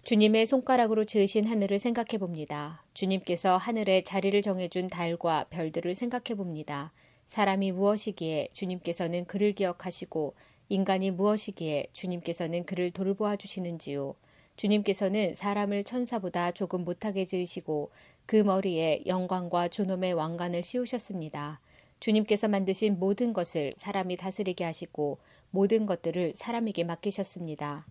주님의 손가락으로 지으신 하늘을 생각해 봅니다. 주님께서 하늘에 자리를 정해준 달과 별들을 생각해 봅니다. 사람이 무엇이기에 주님께서는 그를 기억하시고 인간이 무엇이기에 주님께서는 그를 돌보아 주시는지요. 주님께서는 사람을 천사보다 조금 못하게 지으시고 그 머리에 영광과 존엄의 왕관을 씌우셨습니다. 주님께서 만드신 모든 것을 사람이 다스리게 하시고 모든 것들을 사람에게 맡기셨습니다.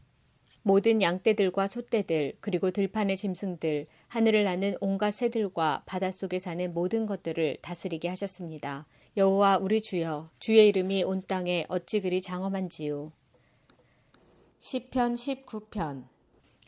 모든 양떼들과 소떼들 그리고 들판의 짐승들, 하늘을 나는 온갖 새들과 바닷속에 사는 모든 것들을 다스리게 하셨습니다. 여호와 우리 주여, 주의 이름이 온 땅에 어찌 그리 장엄한지요. 시편 19편.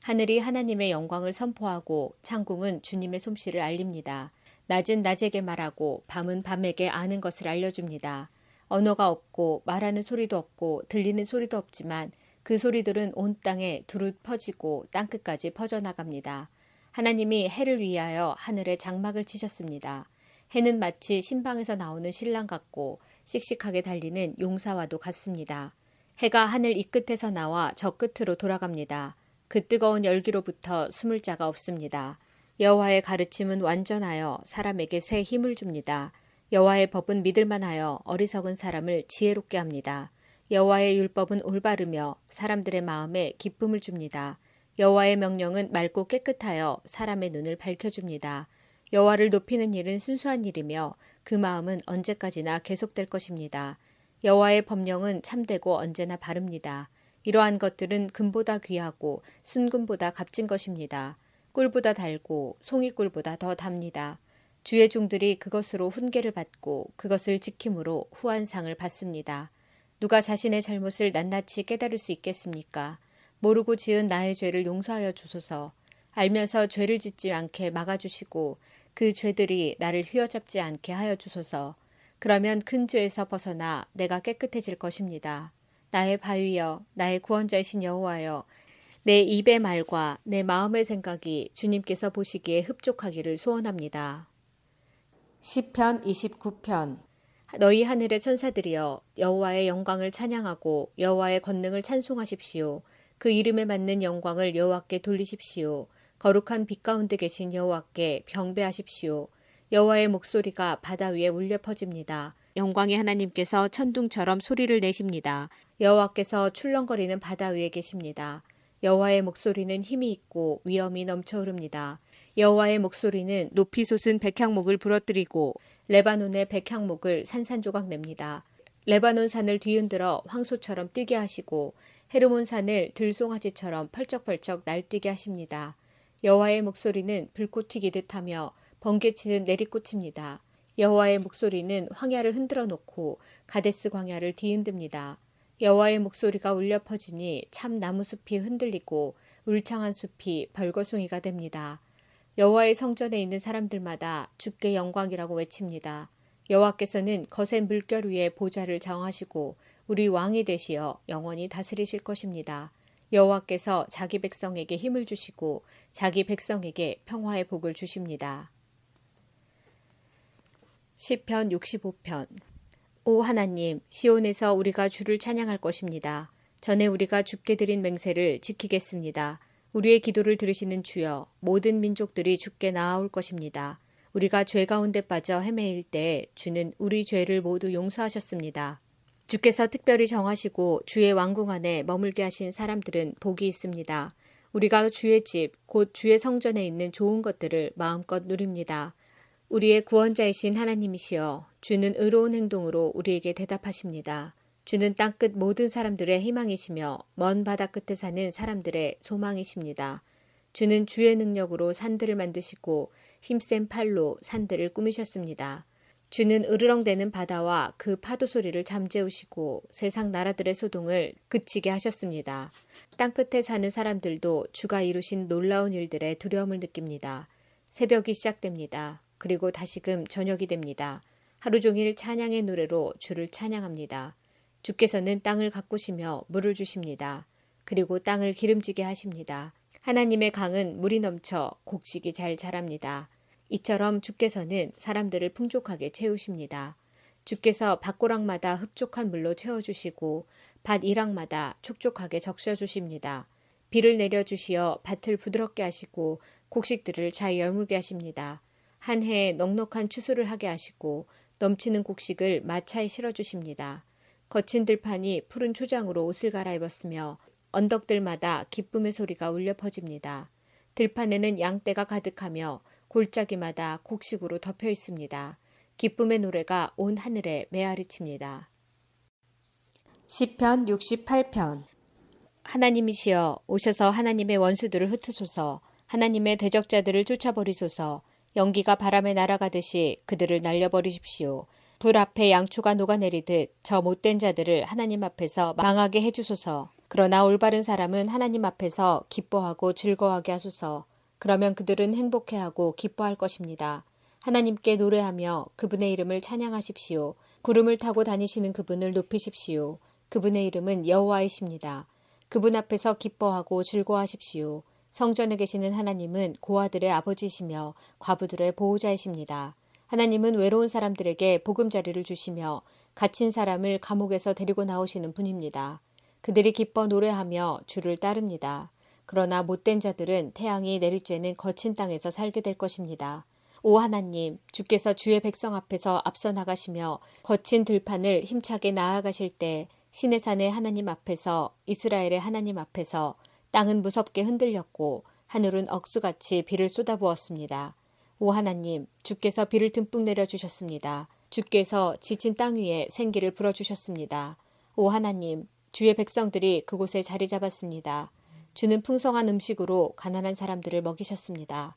하늘이 하나님의 영광을 선포하고 창궁은 주님의 솜씨를 알립니다. 낮은 낮에게 말하고 밤은 밤에게 아는 것을 알려줍니다. 언어가 없고 말하는 소리도 없고 들리는 소리도 없지만 그 소리들은 온 땅에 두루 퍼지고 땅끝까지 퍼져나갑니다. 하나님이 해를 위하여 하늘에 장막을 치셨습니다. 해는 마치 신방에서 나오는 신랑 같고 씩씩하게 달리는 용사와도 같습니다. 해가 하늘 이 끝에서 나와 저 끝으로 돌아갑니다. 그 뜨거운 열기로부터 숨을 자가 없습니다. 여호와의 가르침은 완전하여 사람에게 새 힘을 줍니다. 여호와의 법은 믿을만하여 어리석은 사람을 지혜롭게 합니다. 여호와의 율법은 올바르며 사람들의 마음에 기쁨을 줍니다. 여호와의 명령은 맑고 깨끗하여 사람의 눈을 밝혀줍니다. 여호와를 높이는 일은 순수한 일이며 그 마음은 언제까지나 계속될 것입니다. 여호와의 법령은 참되고 언제나 바릅니다. 이러한 것들은 금보다 귀하고 순금보다 값진 것입니다. 꿀보다 달고 송이꿀보다 더 답니다. 주의 종들이 그것으로 훈계를 받고 그것을 지킴으로 후한상을 받습니다. 누가 자신의 잘못을 낱낱이 깨달을 수 있겠습니까? 모르고 지은 나의 죄를 용서하여 주소서. 알면서 죄를 짓지 않게 막아주시고 그 죄들이 나를 휘어잡지 않게 하여 주소서. 그러면 큰 죄에서 벗어나 내가 깨끗해질 것입니다. 나의 바위여, 나의 구원자이신 여호와여, 내 입의 말과 내 마음의 생각이 주님께서 보시기에 흡족하기를 소원합니다. 시편 29편. 너희 하늘의 천사들이여, 여호와의 영광을 찬양하고 여호와의 권능을 찬송하십시오. 그 이름에 맞는 영광을 여호와께 돌리십시오. 거룩한 빛 가운데 계신 여호와께 병배하십시오. 여호와의 목소리가 바다 위에 울려 퍼집니다. 영광의 하나님께서 천둥처럼 소리를 내십니다. 여호와께서 출렁거리는 바다 위에 계십니다. 여호와의 목소리는 힘이 있고 위엄이 넘쳐 흐릅니다. 여호와의 목소리는 높이 솟은 백향목을 부러뜨리고 레바논의 백향목을 산산조각 냅니다. 레바논 산을 뒤흔들어 황소처럼 뛰게 하시고 헤르몬 산을 들송아지처럼 펄쩍펄쩍 날뛰게 하십니다. 여호와의 목소리는 불꽃 튀기듯 하며 번개치는 내리꽂힙니다. 여호와의 목소리는 황야를 흔들어 놓고 가데스 광야를 뒤흔듭니다. 여호와의 목소리가 울려 퍼지니 참 나무숲이 흔들리고 울창한 숲이 벌거숭이가 됩니다. 여호와의 성전에 있는 사람들마다 주께 영광이라고 외칩니다. 여호와께서는 거센 물결 위에 보좌를 정하시고 우리 왕이 되시어 영원히 다스리실 것입니다. 여호와께서 자기 백성에게 힘을 주시고 자기 백성에게 평화의 복을 주십니다. 시편 65편. 오 하나님, 시온에서 우리가 주를 찬양할 것입니다. 전에 우리가 주께 드린 맹세를 지키겠습니다. 우리의 기도를 들으시는 주여, 모든 민족들이 주께 나아올 것입니다. 우리가 죄 가운데 빠져 헤매일 때 주는 우리 죄를 모두 용서하셨습니다. 주께서 특별히 정하시고 주의 왕궁 안에 머물게 하신 사람들은 복이 있습니다. 우리가 주의 집, 곧 주의 성전에 있는 좋은 것들을 마음껏 누립니다. 우리의 구원자이신 하나님이시여, 주는 의로운 행동으로 우리에게 대답하십니다. 주는 땅끝 모든 사람들의 희망이시며 먼 바다 끝에 사는 사람들의 소망이십니다. 주는 주의 능력으로 산들을 만드시고 힘센 팔로 산들을 꾸미셨습니다. 주는 으르렁대는 바다와 그 파도 소리를 잠재우시고 세상 나라들의 소동을 그치게 하셨습니다. 땅끝에 사는 사람들도 주가 이루신 놀라운 일들에 두려움을 느낍니다. 새벽이 시작됩니다. 그리고 다시금 저녁이 됩니다. 하루 종일 찬양의 노래로 주를 찬양합니다. 주께서는 땅을 가꾸시며 물을 주십니다. 그리고 땅을 기름지게 하십니다. 하나님의 강은 물이 넘쳐 곡식이 잘 자랍니다. 이처럼 주께서는 사람들을 풍족하게 채우십니다. 주께서 밭고랑마다 흡족한 물로 채워주시고 밭 이랑마다 촉촉하게 적셔주십니다. 비를 내려주시어 밭을 부드럽게 하시고 곡식들을 잘 열물게 하십니다. 한 해에 넉넉한 추수를 하게 하시고 넘치는 곡식을 마차에 실어주십니다. 거친 들판이 푸른 초장으로 옷을 갈아입었으며 언덕들마다 기쁨의 소리가 울려 퍼집니다. 들판에는 양떼가 가득하며 골짜기마다 곡식으로 덮여 있습니다. 기쁨의 노래가 온 하늘에 메아리칩니다. 시편 68편. 하나님이시여, 오셔서 하나님의 원수들을 흩으소서. 하나님의 대적자들을 쫓아버리소서. 연기가 바람에 날아가듯이 그들을 날려버리십시오. 불 앞에 양초가 녹아내리듯 저 못된 자들을 하나님 앞에서 망하게 해주소서. 그러나 올바른 사람은 하나님 앞에서 기뻐하고 즐거워하게 하소서. 그러면 그들은 행복해하고 기뻐할 것입니다. 하나님께 노래하며 그분의 이름을 찬양하십시오. 구름을 타고 다니시는 그분을 높이십시오. 그분의 이름은 여호와이십니다. 그분 앞에서 기뻐하고 즐거워하십시오. 성전에 계시는 하나님은 고아들의 아버지시며 과부들의 보호자이십니다. 하나님은 외로운 사람들에게 보금자리를 주시며 갇힌 사람을 감옥에서 데리고 나오시는 분입니다. 그들이 기뻐 노래하며 주를 따릅니다. 그러나 못된 자들은 태양이 내리쬐는 거친 땅에서 살게 될 것입니다. 오 하나님, 주께서 주의 백성 앞에서 앞서 나가시며 거친 들판을 힘차게 나아가실 때 신의 산의 하나님 앞에서, 이스라엘의 하나님 앞에서 땅은 무섭게 흔들렸고 하늘은 억수같이 비를 쏟아부었습니다. 오 하나님, 주께서 비를 듬뿍 내려주셨습니다. 주께서 지친 땅 위에 생기를 불어주셨습니다. 오 하나님, 주의 백성들이 그곳에 자리 잡았습니다. 주는 풍성한 음식으로 가난한 사람들을 먹이셨습니다.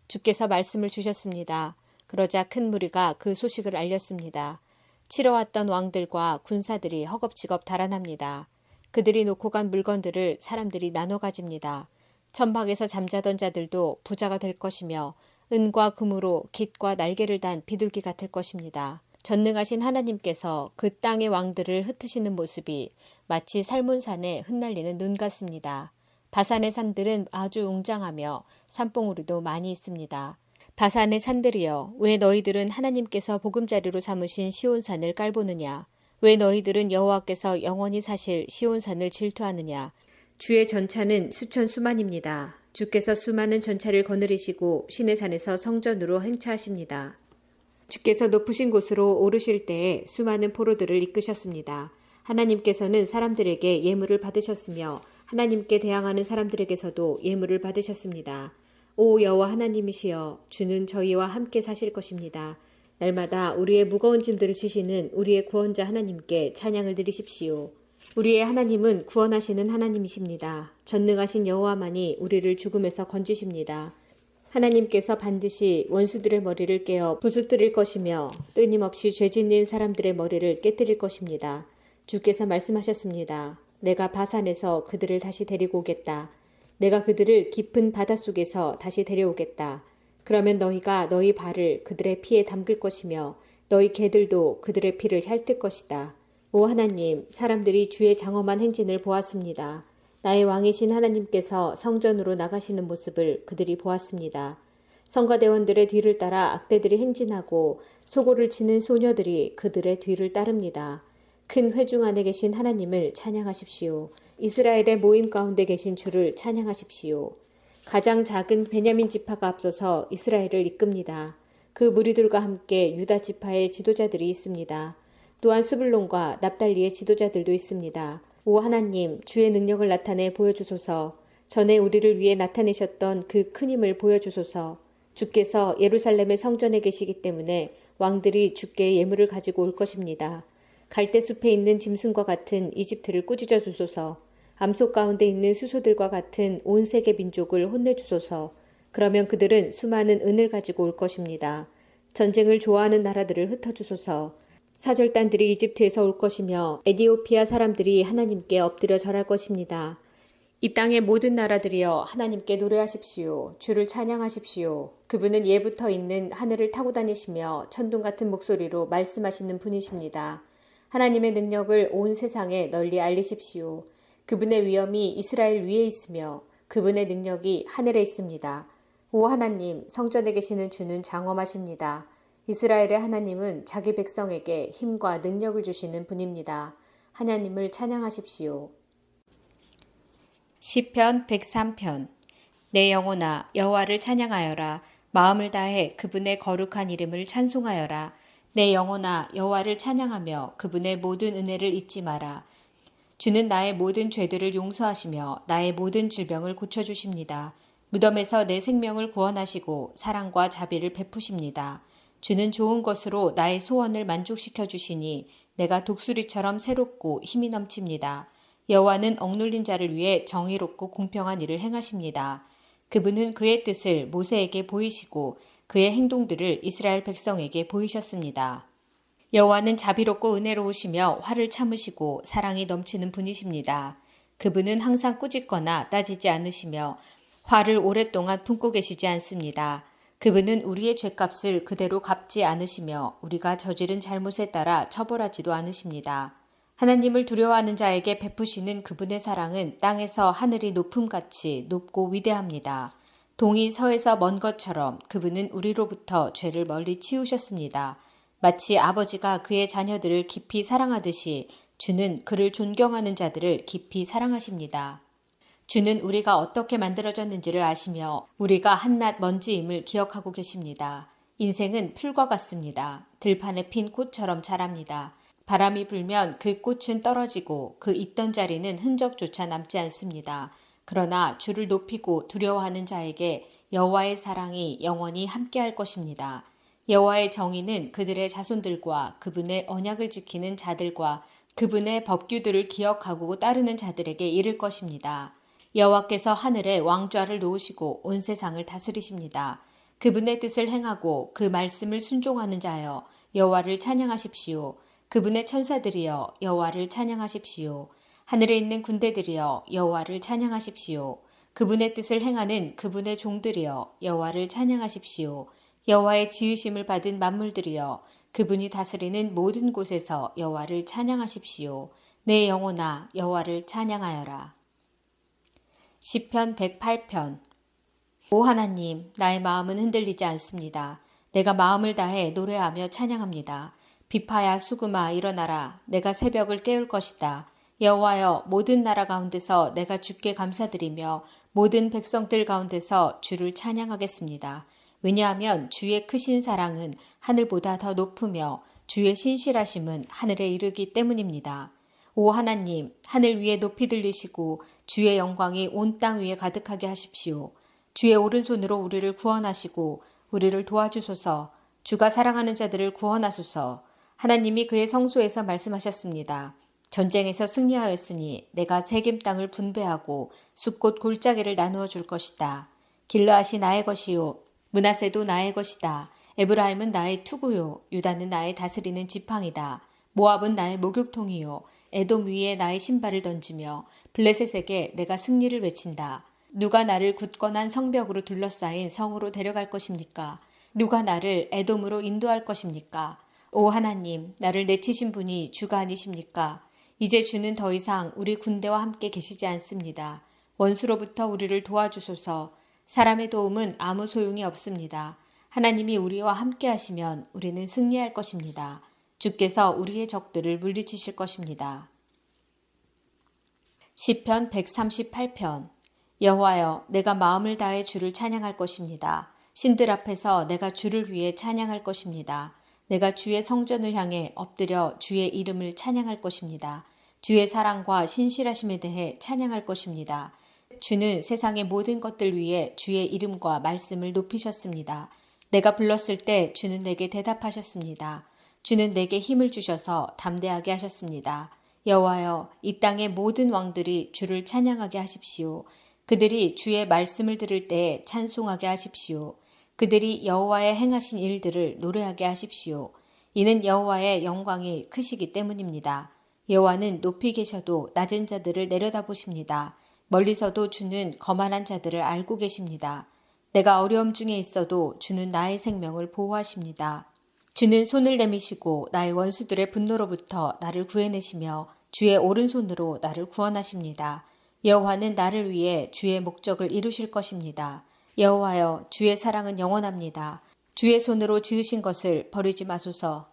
주께서 말씀을 주셨습니다. 그러자 큰 무리가 그 소식을 알렸습니다. 치러왔던 왕들과 군사들이 허겁지겁 달아납니다. 그들이 놓고 간 물건들을 사람들이 나눠 가집니다. 천막에서 잠자던 자들도 부자가 될 것이며 은과 금으로 깃과 날개를 단 비둘기 같을 것입니다. 전능하신 하나님께서 그 땅의 왕들을 흩으시는 모습이 마치 살몬산에 흩날리는 눈 같습니다. 바산의 산들은 아주 웅장하며 산봉우리도 많이 있습니다. 바산의 산들이여, 왜 너희들은 하나님께서 보금자리로 삼으신 시온산을 깔보느냐? 왜 너희들은 여호와께서 영원히 사실 시온산을 질투하느냐? 주의 전차는 수천 수만입니다. 주께서 수많은 전차를 거느리시고 시내산에서 성전으로 행차하십니다. 주께서 높으신 곳으로 오르실 때에 수많은 포로들을 이끄셨습니다. 하나님께서는 사람들에게 예물을 받으셨으며 하나님께 대항하는 사람들에게서도 예물을 받으셨습니다. 오 여호와 하나님이시여, 주는 저희와 함께 사실 것입니다. 날마다 우리의 무거운 짐들을 지시는 우리의 구원자 하나님께 찬양을 드리십시오. 우리의 하나님은 구원하시는 하나님이십니다. 전능하신 여호와만이 우리를 죽음에서 건지십니다. 하나님께서 반드시 원수들의 머리를 깨어 부수뜨릴 것이며 끊임없이 죄짓는 사람들의 머리를 깨뜨릴 것입니다. 주께서 말씀하셨습니다. 내가 바산에서 그들을 다시 데리고 오겠다. 내가 그들을 깊은 바닷속에서 다시 데려오겠다. 그러면 너희가 너희 발을 그들의 피에 담글 것이며 너희 개들도 그들의 피를 핥을 것이다. 오 하나님, 사람들이 주의 장엄한 행진을 보았습니다. 나의 왕이신 하나님께서 성전으로 나가시는 모습을 그들이 보았습니다. 성가대원들의 뒤를 따라 악대들이 행진하고 소고를 치는 소녀들이 그들의 뒤를 따릅니다. 큰 회중 안에 계신 하나님을 찬양하십시오. 이스라엘의 모임 가운데 계신 주를 찬양하십시오. 가장 작은 베냐민 지파가 앞서서 이스라엘을 이끕니다. 그 무리들과 함께 유다 지파의 지도자들이 있습니다. 또한 스불론과 납달리의 지도자들도 있습니다. 오 하나님, 주의 능력을 나타내 보여주소서. 전에 우리를 위해 나타내셨던 그 큰 힘을 보여주소서. 주께서 예루살렘의 성전에 계시기 때문에 왕들이 주께 예물을 가지고 올 것입니다. 갈대숲에 있는 짐승과 같은 이집트를 꾸짖어 주소서. 암속 가운데 있는 수소들과 같은 온 세계 민족을 혼내주소서. 그러면 그들은 수많은 은을 가지고 올 것입니다. 전쟁을 좋아하는 나라들을 흩어주소서. 사절단들이 이집트에서 올 것이며 에디오피아 사람들이 하나님께 엎드려 절할 것입니다. 이 땅의 모든 나라들이여 하나님께 노래하십시오. 주를 찬양하십시오. 그분은 예부터 있는 하늘을 타고 다니시며 천둥 같은 목소리로 말씀하시는 분이십니다. 하나님의 능력을 온 세상에 널리 알리십시오. 그분의 위엄이 이스라엘 위에 있으며 그분의 능력이 하늘에 있습니다. 오 하나님, 성전에 계시는 주는 장엄하십니다. 이스라엘의 하나님은 자기 백성에게 힘과 능력을 주시는 분입니다. 하나님을 찬양하십시오. 시편 103편. 내 영혼아 여호와를 찬양하여라. 마음을 다해 그분의 거룩한 이름을 찬송하여라. 내 영혼아 여호와를 찬양하며 그분의 모든 은혜를 잊지 마라. 주는 나의 모든 죄들을 용서하시며 나의 모든 질병을 고쳐주십니다. 무덤에서 내 생명을 구원하시고 사랑과 자비를 베푸십니다. 주는 좋은 것으로 나의 소원을 만족시켜 주시니 내가 독수리처럼 새롭고 힘이 넘칩니다. 여호와는 억눌린 자를 위해 정의롭고 공평한 일을 행하십니다. 그분은 그의 뜻을 모세에게 보이시고 그의 행동들을 이스라엘 백성에게 보이셨습니다. 여호와는 자비롭고 은혜로우시며 화를 참으시고 사랑이 넘치는 분이십니다. 그분은 항상 꾸짖거나 따지지 않으시며 화를 오랫동안 품고 계시지 않습니다. 그분은 우리의 죄값을 그대로 갚지 않으시며 우리가 저지른 잘못에 따라 처벌하지도 않으십니다. 하나님을 두려워하는 자에게 베푸시는 그분의 사랑은 땅에서 하늘이 높음같이 높고 위대합니다. 동이 서에서 먼 것처럼 그분은 우리로부터 죄를 멀리 치우셨습니다. 마치 아버지가 그의 자녀들을 깊이 사랑하듯이 주는 그를 존경하는 자들을 깊이 사랑하십니다. 주는 우리가 어떻게 만들어졌는지를 아시며 우리가 한낱 먼지임을 기억하고 계십니다. 인생은 풀과 같습니다. 들판에 핀 꽃처럼 자랍니다. 바람이 불면 그 꽃은 떨어지고 그 있던 자리는 흔적조차 남지 않습니다. 그러나 주를 높이고 두려워하는 자에게 여호와의 사랑이 영원히 함께할 것입니다. 여호와의 정의는 그들의 자손들과 그분의 언약을 지키는 자들과 그분의 법규들을 기억하고 따르는 자들에게 이를 것입니다. 여호와께서 하늘에 왕좌를 놓으시고 온 세상을 다스리십니다. 그분의 뜻을 행하고 그 말씀을 순종하는 자여 여호와를 찬양하십시오. 그분의 천사들이여 여호와를 찬양하십시오. 하늘에 있는 군대들이여 여호와를 찬양하십시오. 그분의 뜻을 행하는 그분의 종들이여 여호와를 찬양하십시오. 여호와의 지으심을 받은 만물들이여 그분이 다스리는 모든 곳에서 여호와를 찬양하십시오. 내 영혼아 여호와를 찬양하여라. 시편 108편. 오 하나님, 나의 마음은 흔들리지 않습니다. 내가 마음을 다해 노래하며 찬양합니다. 비파야 수금아 일어나라. 내가 새벽을 깨울 것이다. 여호와여, 모든 나라 가운데서 내가 주께 감사드리며 모든 백성들 가운데서 주를 찬양하겠습니다. 왜냐하면 주의 크신 사랑은 하늘보다 더 높으며 주의 신실하심은 하늘에 이르기 때문입니다. 오 하나님, 하늘 위에 높이 들리시고 주의 영광이 온 땅 위에 가득하게 하십시오. 주의 오른손으로 우리를 구원하시고 우리를 도와주소서. 주가 사랑하는 자들을 구원하소서. 하나님이 그의 성소에서 말씀하셨습니다. 전쟁에서 승리하였으니 내가 세겜 땅을 분배하고 숲곳 골짜기를 나누어 줄 것이다. 길르앗이 나의 것이요 므낫세도 나의 것이다. 에브라임은 나의 투구요 유다는 나의 다스리는 지팡이다. 모압은 나의 목욕통이요 에돔 위에 나의 신발을 던지며 블레셋에게 내가 승리를 외친다. 누가 나를 굳건한 성벽으로 둘러싸인 성으로 데려갈 것입니까? 누가 나를 에돔으로 인도할 것입니까? 오 하나님, 나를 내치신 분이 주가 아니십니까? 이제 주는 더 이상 우리 군대와 함께 계시지 않습니다. 원수로부터 우리를 도와주소서. 사람의 도움은 아무 소용이 없습니다. 하나님이 우리와 함께 하시면 우리는 승리할 것입니다. 주께서 우리의 적들을 물리치실 것입니다. 시편 138편. 여호와여, 내가 마음을 다해 주를 찬양할 것입니다. 신들 앞에서 내가 주를 위해 찬양할 것입니다. 내가 주의 성전을 향해 엎드려 주의 이름을 찬양할 것입니다. 주의 사랑과 신실하심에 대해 찬양할 것입니다. 주는 세상의 모든 것들 위에 주의 이름과 말씀을 높이셨습니다. 내가 불렀을 때 주는 내게 대답하셨습니다. 주는 내게 힘을 주셔서 담대하게 하셨습니다. 여호와여, 이 땅의 모든 왕들이 주를 찬양하게 하십시오. 그들이 주의 말씀을 들을 때에 찬송하게 하십시오. 그들이 여호와의 행하신 일들을 노래하게 하십시오. 이는 여호와의 영광이 크시기 때문입니다. 여호와는 높이 계셔도 낮은 자들을 내려다보십니다. 멀리서도 주는 거만한 자들을 알고 계십니다. 내가 어려움 중에 있어도 주는 나의 생명을 보호하십니다. 주는 손을 내미시고 나의 원수들의 분노로부터 나를 구해내시며 주의 오른손으로 나를 구원하십니다. 여호와는 나를 위해 주의 목적을 이루실 것입니다. 여호와여, 주의 사랑은 영원합니다. 주의 손으로 지으신 것을 버리지 마소서.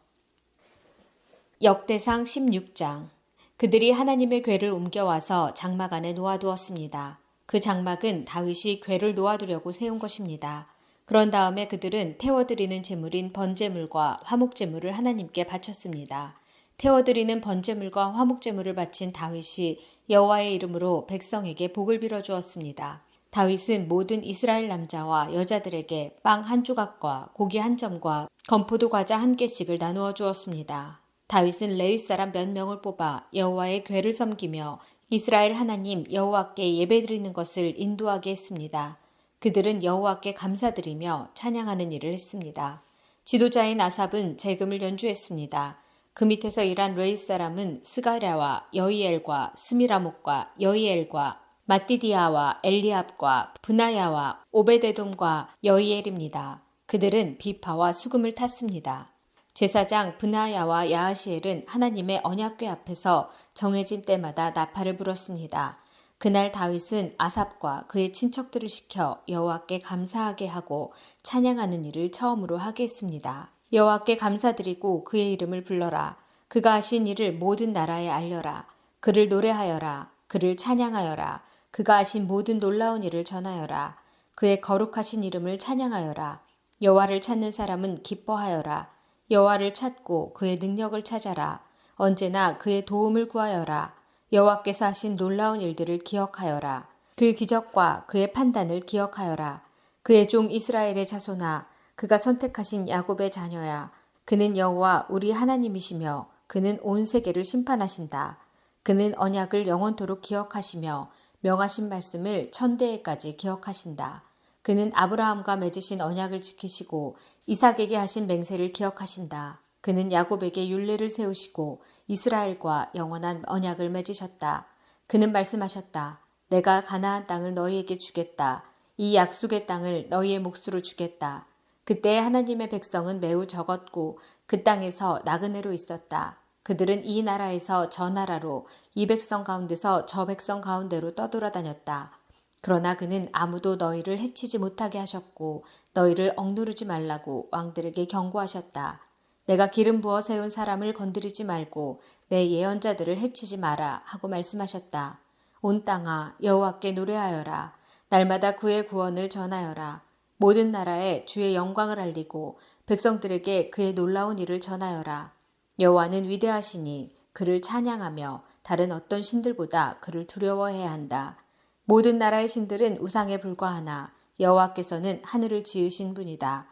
역대상 16장. 그들이 하나님의 궤를 옮겨와서 장막 안에 놓아두었습니다. 그 장막은 다윗이 궤를 놓아두려고 세운 것입니다. 그런 다음에 그들은 태워드리는 제물인 번제물과 화목제물을 하나님께 바쳤습니다. 태워드리는 번제물과 화목제물을 바친 다윗이 여호와의 이름으로 백성에게 복을 빌어 주었습니다. 다윗은 모든 이스라엘 남자와 여자들에게 빵 한 조각과 고기 한 점과 건포도 과자 한 개씩을 나누어 주었습니다. 다윗은 레위 사람 몇 명을 뽑아 여호와의 궤를 섬기며 이스라엘 하나님 여호와께 예배드리는 것을 인도하게 했습니다. 그들은 여호와께 감사드리며 찬양하는 일을 했습니다. 지도자인 아삽은 재금을 연주했습니다. 그 밑에서 일한 레위 사람은 스가랴와 여이엘과 스미라목과 여이엘과 마띠디아와 엘리압과 브나야와 오베데돔과 여이엘입니다. 그들은 비파와 수금을 탔습니다. 제사장 브나야와 야하시엘은 하나님의 언약궤 앞에서 정해진 때마다 나팔을 불었습니다. 그날 다윗은 아삽과 그의 친척들을 시켜 여호와께 감사하게 하고 찬양하는 일을 처음으로 하게 했습니다. 여호와께 감사드리고 그의 이름을 불러라. 그가 하신 일을 모든 나라에 알려라. 그를 노래하여라. 그를 찬양하여라. 그가 하신 모든 놀라운 일을 전하여라. 그의 거룩하신 이름을 찬양하여라. 여호와를 찾는 사람은 기뻐하여라. 여호와를 찾고 그의 능력을 찾아라. 언제나 그의 도움을 구하여라. 여호와께서 하신 놀라운 일들을 기억하여라. 그 기적과 그의 판단을 기억하여라. 그의 종 이스라엘의 자손아, 그가 선택하신 야곱의 자녀야. 그는 여호와 우리 하나님이시며 그는 온 세계를 심판하신다. 그는 언약을 영원토록 기억하시며 명하신 말씀을 천대에까지 기억하신다. 그는 아브라함과 맺으신 언약을 지키시고 이삭에게 하신 맹세를 기억하신다. 그는 야곱에게 율례를 세우시고 이스라엘과 영원한 언약을 맺으셨다. 그는 말씀하셨다. 내가 가나안 땅을 너희에게 주겠다. 이 약속의 땅을 너희의 몫으로 주겠다. 그때 하나님의 백성은 매우 적었고 그 땅에서 나그네로 있었다. 그들은 이 나라에서 저 나라로 이 백성 가운데서 저 백성 가운데로 떠돌아다녔다. 그러나 그는 아무도 너희를 해치지 못하게 하셨고 너희를 억누르지 말라고 왕들에게 경고하셨다. 내가 기름 부어 세운 사람을 건드리지 말고 내 예언자들을 해치지 마라 하고 말씀하셨다. 온 땅아 여호와께 노래하여라. 날마다 그의 구원을 전하여라. 모든 나라에 주의 영광을 알리고 백성들에게 그의 놀라운 일을 전하여라. 여호와는 위대하시니 그를 찬양하며 다른 어떤 신들보다 그를 두려워해야 한다. 모든 나라의 신들은 우상에 불과하나 여호와께서는 하늘을 지으신 분이다.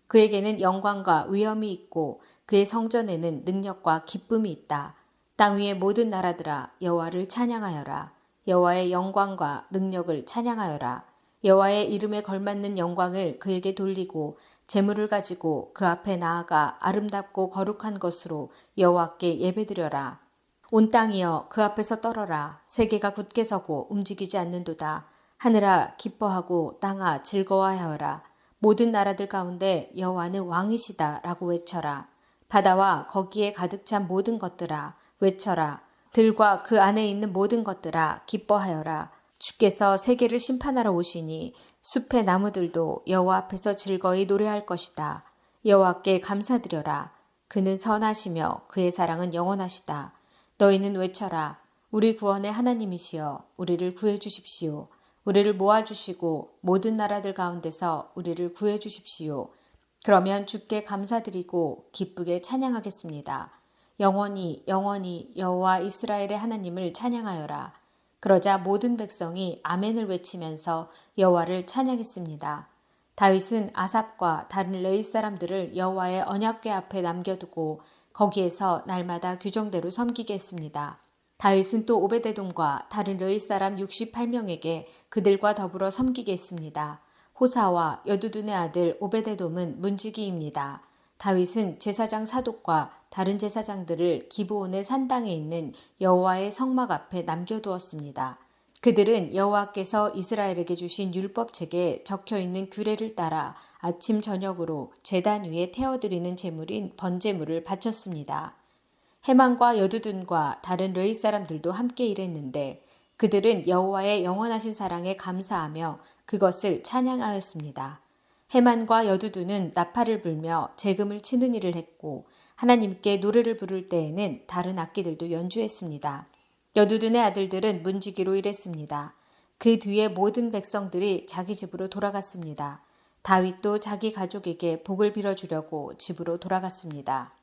그에게는 영광과 위엄이 있고 그의 성전에는 능력과 기쁨이 있다. 땅 위의 모든 나라들아 여호와를 찬양하여라. 여호와의 영광과 능력을 찬양하여라. 여호와의 이름에 걸맞는 영광을 그에게 돌리고 제물을 가지고 그 앞에 나아가 아름답고 거룩한 것으로 여호와께 예배드려라. 온 땅이여 그 앞에서 떨어라. 세계가 굳게 서고 움직이지 않는도다. 하늘아 기뻐하고 땅아 즐거워하여라. 모든 나라들 가운데 여호와는 왕이시다 라고 외쳐라. 바다와 거기에 가득 찬 모든 것들아 외쳐라. 들과 그 안에 있는 모든 것들아 기뻐하여라. 주께서 세계를 심판하러 오시니 숲의 나무들도 여호와 앞에서 즐거이 노래할 것이다. 여호와께 감사드려라. 그는 선하시며 그의 사랑은 영원하시다. 너희는 외쳐라. 우리 구원의 하나님이시여 우리를 구해 주십시오. 우리를 모아주시고 모든 나라들 가운데서 우리를 구해 주십시오. 그러면 주께 감사드리고 기쁘게 찬양하겠습니다. 영원히 영원히 여호와 이스라엘의 하나님을 찬양하여라. 그러자 모든 백성이 아멘을 외치면서 여호와를 찬양했습니다. 다윗은 아삽과 다른 레위 사람들을 여호와의 언약궤 앞에 남겨두고 거기에서 날마다 규정대로 섬기게 했습니다. 다윗은 또 오베데돔과 다른 레위 사람 68명에게 그들과 더불어 섬기게 했습니다. 호사와 여두둔의 아들 오베데돔은 문지기입니다. 다윗은 제사장 사독과 다른 제사장들을 기브온의 산당에 있는 여호와의 성막 앞에 남겨두었습니다. 그들은 여호와께서 이스라엘에게 주신 율법책에 적혀있는 규례를 따라 아침 저녁으로 제단 위에 태워드리는 제물인 번제물을 바쳤습니다. 헤만과 여두둔과 다른 레위 사람들도 함께 일했는데 그들은 여호와의 영원하신 사랑에 감사하며 그것을 찬양하였습니다. 헤만과 여두둔은 나팔을 불며 재금을 치는 일을 했고 하나님께 노래를 부를 때에는 다른 악기들도 연주했습니다. 여두둔의 아들들은 문지기로 일했습니다. 그 뒤에 모든 백성들이 자기 집으로 돌아갔습니다. 다윗도 자기 가족에게 복을 빌어주려고 집으로 돌아갔습니다.